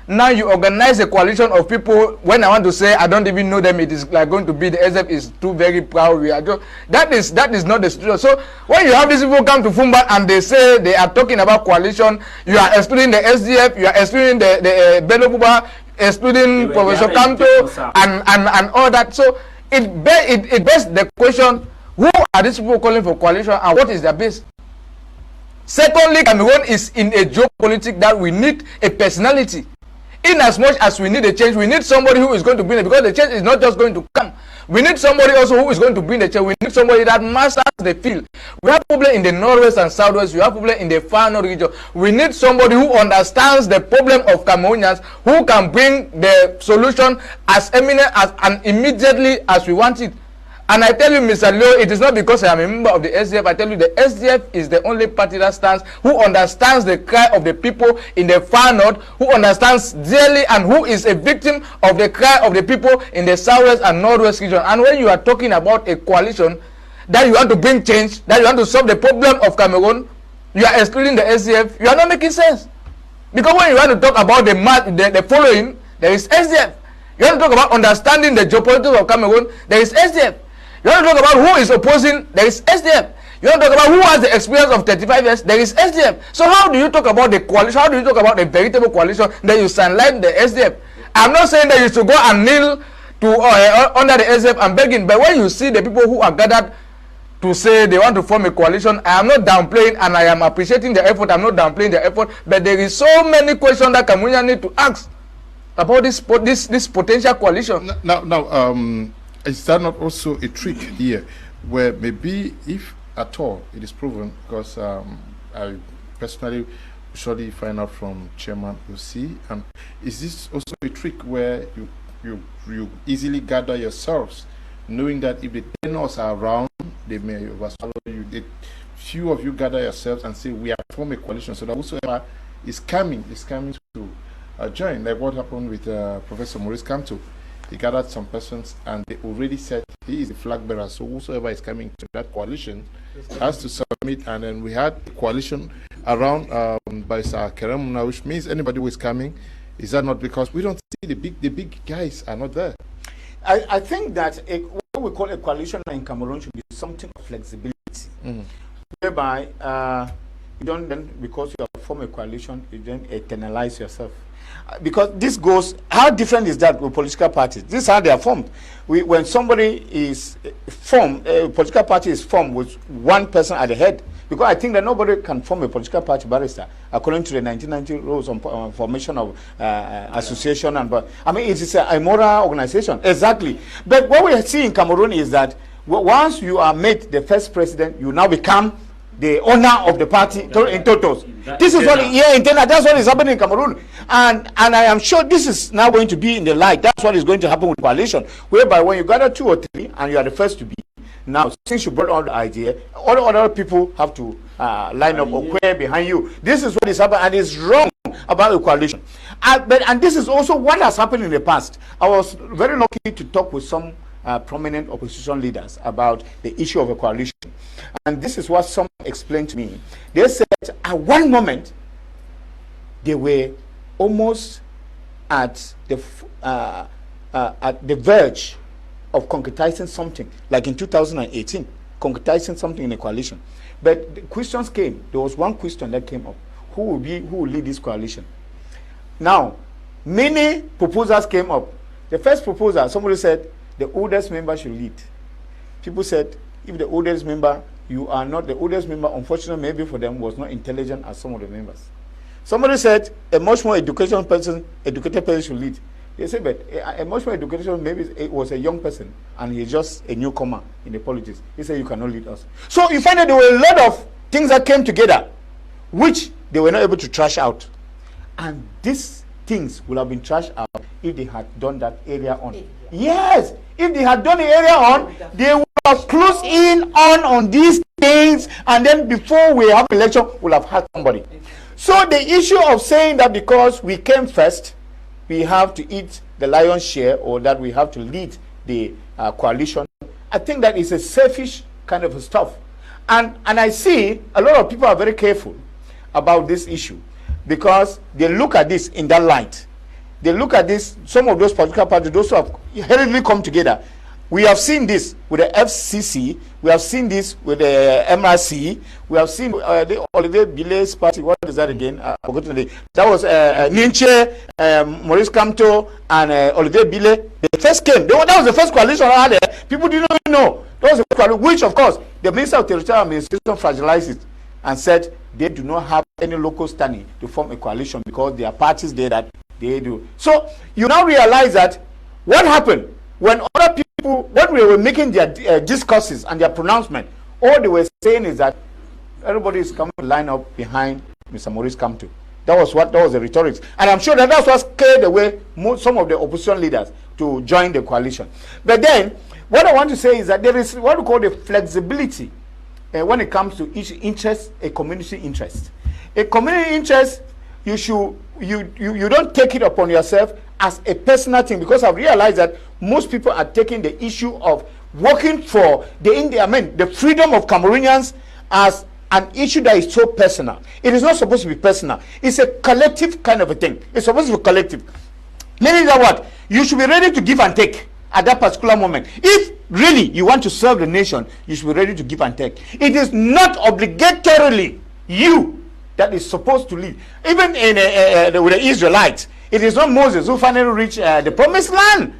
Now you organize a coalition of people. When I want to say I don't even know them, it is like going to be the SDF is too very proud. We are just, that is not the situation. So when you have these people come to Fumban and they say they are talking about coalition, you are excluding the SDF, you are excluding the Bello Buba, excluding Professor Kanto and all that. So it begs the question, who are these people calling for coalition and what is their base? Secondly, Cameroon is in a geopolitics that we need a personality. In as much as we need a change, we need somebody who is going to bring it, because the change is not just going to come. We need somebody also who is going to bring the change. We need somebody that masters the field. We have problem in the northwest and southwest. We have problem in the far north region. We need somebody who understands the problem of Cameroonians, who can bring the solution as eminent as and immediately as we want it. And I tell you, Mr. Leo, it is not because I am a member of the SDF. I tell you, the SDF is the only party that stands, who understands the cry of the people in the far north, who understands dearly and who is a victim of the cry of the people in the southwest and northwest region. And when you are talking about a coalition that you want to bring change, that you want to solve the problem of Cameroon, you are excluding the SDF, you are not making sense. Because when you want to talk about the following, there is SDF. You want to talk about understanding the geopolitics of Cameroon, there is SDF. You want to talk about who is opposing, there is SDF. You want to talk about who has the experience of 35 years, there is SDF. So how do you talk about the coalition? How do you talk about a veritable coalition that you sunlight the SDF? I'm not saying that you should go and kneel to under the SDF and begging, but when you see the people who are gathered to say they want to form a coalition, I am not downplaying and I am appreciating the effort. I'm not downplaying the effort, but there is so many questions that Cameroonians need to ask about this potential coalition.
Now, is that not also a trick here, where maybe if at all it is proven, because I personally surely find out from Chairman Osi, and is this also a trick where you easily gather yourselves, knowing that if the tenors are around, they may overshadow you. Few of you gather yourselves and say we are form a coalition, so that whosoever is coming to join, like what happened with Professor Maurice Kamto. He gathered some persons and they already said he is the flag bearer, so whosoever is coming to that coalition has to submit. And then we had a coalition around by Sir Kerem, which means anybody who is coming. Is that not because we don't see the big guys are not there?
I think that what we call a coalition in Cameroon should be something of flexibility, whereby you don't then, because you have formed a coalition, you then eternalize yourself. Because this goes, how different is that with political parties? This is how they are formed. When somebody is formed, a political party is formed with one person at the head. Because I think that nobody can form a political party, barrister, according to the 1990 rules on formation of association. And I mean, it is a moral organization. Exactly. But what we see in Cameroon is that once you are made the first president, you now become the owner of the party in totals. This is what, that's what is happening in Cameroon. And I am sure this is now going to be in the light. That's what is going to happen with coalition, whereby when you gather 2 or 3 and you are the first to be, now since you brought on the idea, all other people have to line up or square behind you. This is what is happening, and it's wrong about the coalition. And this is also what has happened in the past. I was very lucky to talk with some prominent opposition leaders about the issue of a coalition. And this is what some explained to me. They said at one moment they were almost at the verge of concretizing something, like in 2018, concretizing something in a coalition. But the questions came. There was one question that came up: who will lead this coalition? Now, many proposals came up. The first proposal, somebody said the oldest member should lead. People said, if the oldest member, you are not the oldest member, unfortunately, maybe for them, was not intelligent as some of the members. Somebody said a much more educated person should lead. They said, but a much more educated, maybe it was a young person and he's just a newcomer in the politics. He said, you cannot lead us. So you find that there were a lot of things that came together, which they were not able to trash out. And these things would have been trashed out if they had done that area on. Yes, if they had done the area on, they would have closed in on these things, and then before we have election, we'll have had somebody. So the issue of saying that because we came first, we have to eat the lion's share, or that we have to lead the coalition, I think that is a selfish kind of stuff. And I see a lot of people are very careful about this issue, because they look at this in that light. They look at this, some of those political parties, those who have hurriedly come together. We have seen this with the FCC, we have seen this with the MRC, we have seen the Olivier Bilet's party. What is that again? I forgot the name. That was Ninche, Maurice Kamto, and Olivier Bilet. They first came. That was the first coalition I had there. People didn't even know. That was the coalition, which, of course, the Minister of Territorial Administration fragilized it and said they do not have any local standing to form a coalition because there are parties there that they do. So you now realize that what happened when other people, when we were making their discourses and their pronouncement, all they were saying is that everybody is coming to line up behind Mr. Maurice Kamto. That was the rhetorics. And I'm sure that's what scared away some of the opposition leaders to join the coalition. But then, what I want to say is that there is what we call the flexibility when it comes to each interest, a community interest. A community interest, you don't take it upon yourself as a personal thing, because I've realized that most people are taking the issue of working for the freedom of Cameroonians as an issue that is so personal. It is not supposed to be personal. It's a collective kind of a thing. It's supposed to be collective. Meaning that what? You should be ready to give and take at that particular moment. If really you want to serve the nation, you should be ready to give and take. It is not obligatorily you that is supposed to lead. Even in with the Israelites, it is not Moses who finally reached the promised land.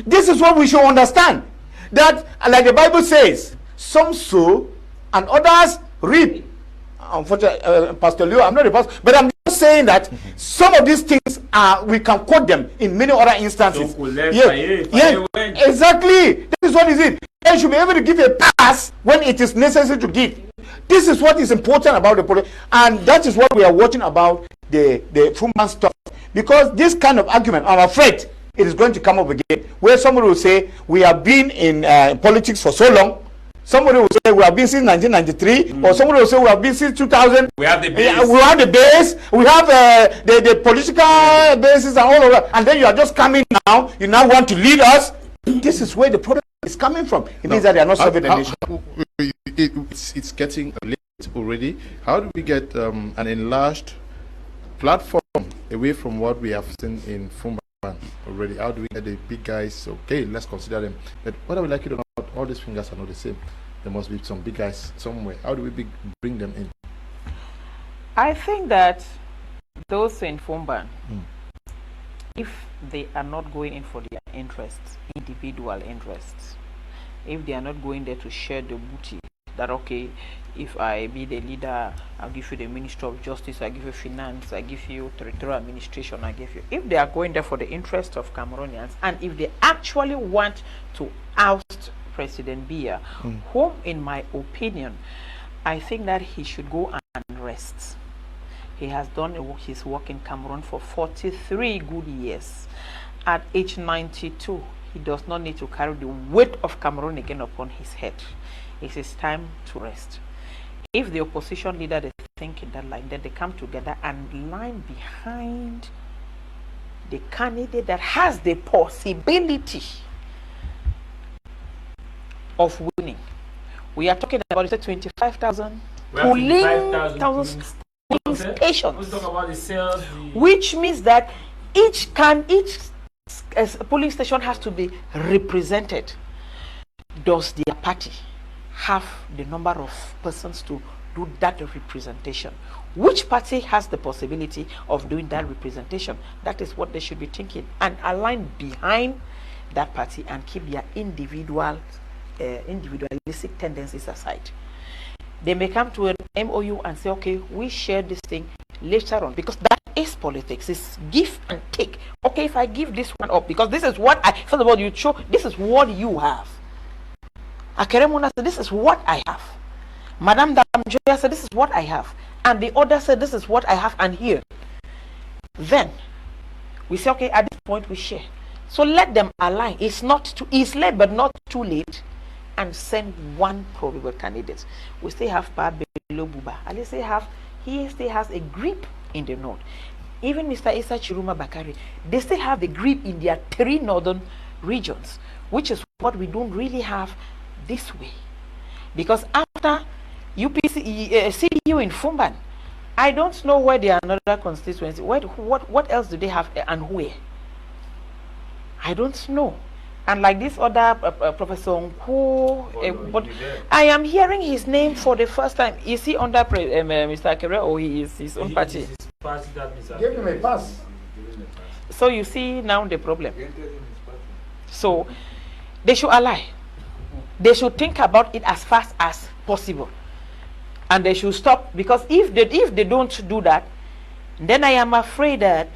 This is what we should understand. That, like the Bible says, some sow and others reap. Unfortunately, Pastor Leo, I'm not a pastor, but I'm just saying that some of these things we can quote them in many other instances. Yeah, exactly. That is what is it. They should be able to give a pass when it is necessary to give. This is what is important about the project, and that is what we are watching about the Fumban stuff. Because this kind of argument, I'm afraid, it is going to come up again, where somebody will say we have been in politics for so long. Somebody will say we have been since 1993, or somebody will say we have been since 2000.
We have the base.
We have the base. We have the political basis and all of that. And then you are just coming now. You now want to lead us. This is where the problem is coming from. It means that they are not serving the nation.
It's getting late already. How do we get an enlarged platform away from what we have seen in Fumban already? How do we get the big guys? Okay, let's consider them. But what I would like you to know, all these fingers are not the same. There must be some big guys somewhere. How do we bring them in?
I think that those in Fumban, if they are not going in for their interests, individual interests, if they are not going there to share the booty, that okay, if I be the leader, I'll give you the Ministry of Justice, I give you Finance, I give you Territorial Administration, I give you. If they are going there for the interest of Cameroonians, and if they actually want to oust President Biya, whom, in my opinion, I think that he should go and rest. He has done his work in Cameroon for 43 good years. At age 92, he does not need to carry the weight of Cameroon again upon his head. It is time to rest. If the opposition leader is thinking that like that, they come together and line behind the candidate that has the possibility of winning. We are talking about 25,000 polling stations, which means that each polling station has to be represented. Does their party have the number of persons to do that representation? Which party has the possibility of doing that representation? That is what they should be thinking, and align behind that party and keep their individualistic tendencies aside. They may come to an MOU and say, okay, we share this thing later on, because that is politics. It's give and take. Okay, if I give this one up, because this is what first of all, you show this is what you have. Akeremona said, this is what I have. Madame Damjoya said, this is what I have. And the other said, this is what I have and here. Then we say, okay, at this point we share. So let them align. It's late, but not too late. And send one probable candidate. We still have Pabelo Buba. He still has a grip in the north. Even Mr. Issa Chiruma Bakari, they still have the grip in their 3 northern regions, which is what we don't really have this way. Because after CDU in Fumban, I don't know where they are another constituency. What else do they have and where? I don't know. And like this other Professor Nku, but I am hearing his name for the first time. Is he under Mr. Akere, or he is his own party?
Give him a pass.
So you see now the problem. So they should ally. They should think about it as fast as possible, and they should stop, because if they don't do that, then I am afraid that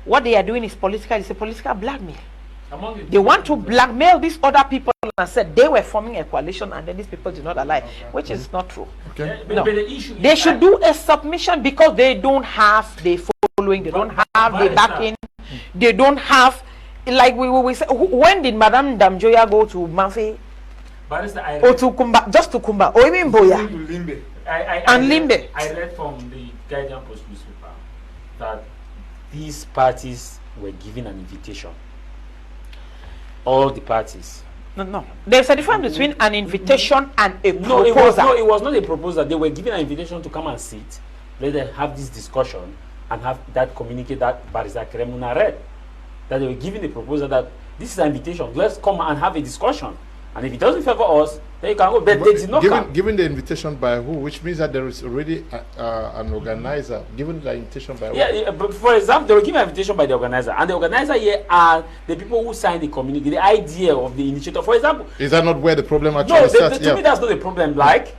what they are doing is political. It's a political blackmail. They want to blackmail these other people and said they were forming a coalition, and then these people did not ally, which is not true.
Okay.
No. They should do a submission, because they don't have the following, they don't have the backing, they don't have
like we say, when did Madame Damjoya go to Mafe or to Kumba, just to Kumba, or even Boya and Limbe?
I read from the Guardian Post newspaper that these parties were given an invitation. All the parties.
No. There's a difference between an invitation and a proposal.
It was not a proposal. They were given an invitation to come and sit, let them have this discussion, and have that communicate that Barrister Kremuna read. That they were given a proposal that this is an invitation. Let's come and have a discussion. And if it doesn't favor us, then you can go. But they did not come.
Given the invitation by who? Which means that there is already an organizer. Given the invitation by
who? But for example, they were given an invitation by the organizer. And the organizer here are the people who signed the community, the idea of the initiator. For example.
Is that not where the problem actually starts?
To me, that's not the problem. Like,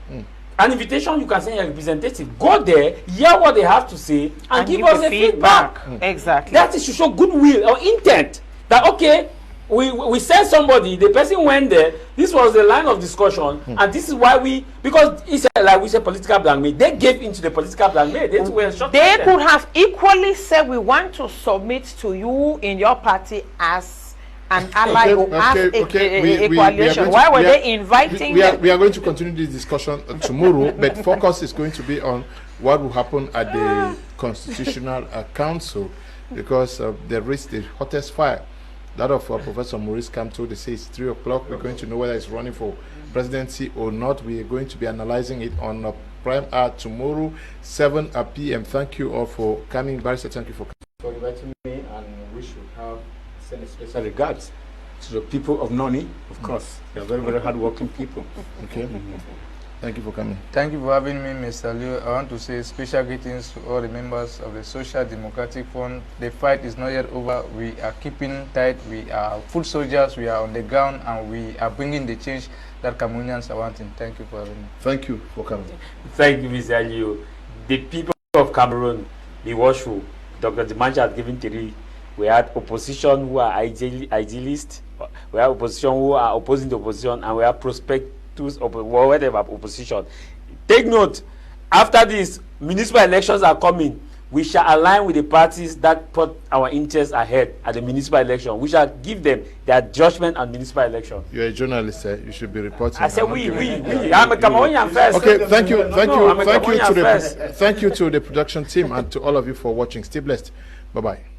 an invitation, you can send your representative. Go there, hear what they have to say, and give us a feedback.
Exactly.
That is to show goodwill or intent. That, okay, we sent somebody, the person went there, this was the line of discussion, and this is why because it's like we said political blackmail, they gave into the political blackmail. They
could have equally said, we want to submit to you in your party as an ally or as a coalition. Why were they inviting them?
We are going to continue this discussion tomorrow, but focus is going to be on what will happen at the Constitutional Council, because there is the hottest fire. That of Professor Maurice Kamto. They say it's 3 o'clock. We're going to know whether it's running for presidency or not. We are going to be analyzing it on Prime Hour tomorrow, 7 p.m. Thank you all for coming. Barrister, thank you for
inviting me, and we should send a special regards to the people of Noni, of course. They are very, very hardworking people.
Okay. Thank you for coming.
Thank you for having me, Mr. Liu. I want to say special greetings to all the members of the Social Democratic Front. The fight is not yet over. We are keeping tight. We are foot soldiers. We are on the ground, and we are bringing the change that Cameroonians are wanting. Thank you for having me.
Thank you for coming.
Thank you, Mr. Liu. The people of Cameroon, be watchful. Dr. Dimanche has given 3. We had opposition who are idealists. We have opposition who are opposing the opposition, and we have prospectors whatever opposition. Take note, after this, municipal elections are coming. We shall align with the parties that put our interests ahead at the municipal election. We shall give them their judgment on municipal election.
You're a journalist, sir. You should be reporting.
I said we. I'm a Cameroonian first.
Okay, thank you to the production team and to all of you for watching. Stay blessed. Bye-bye.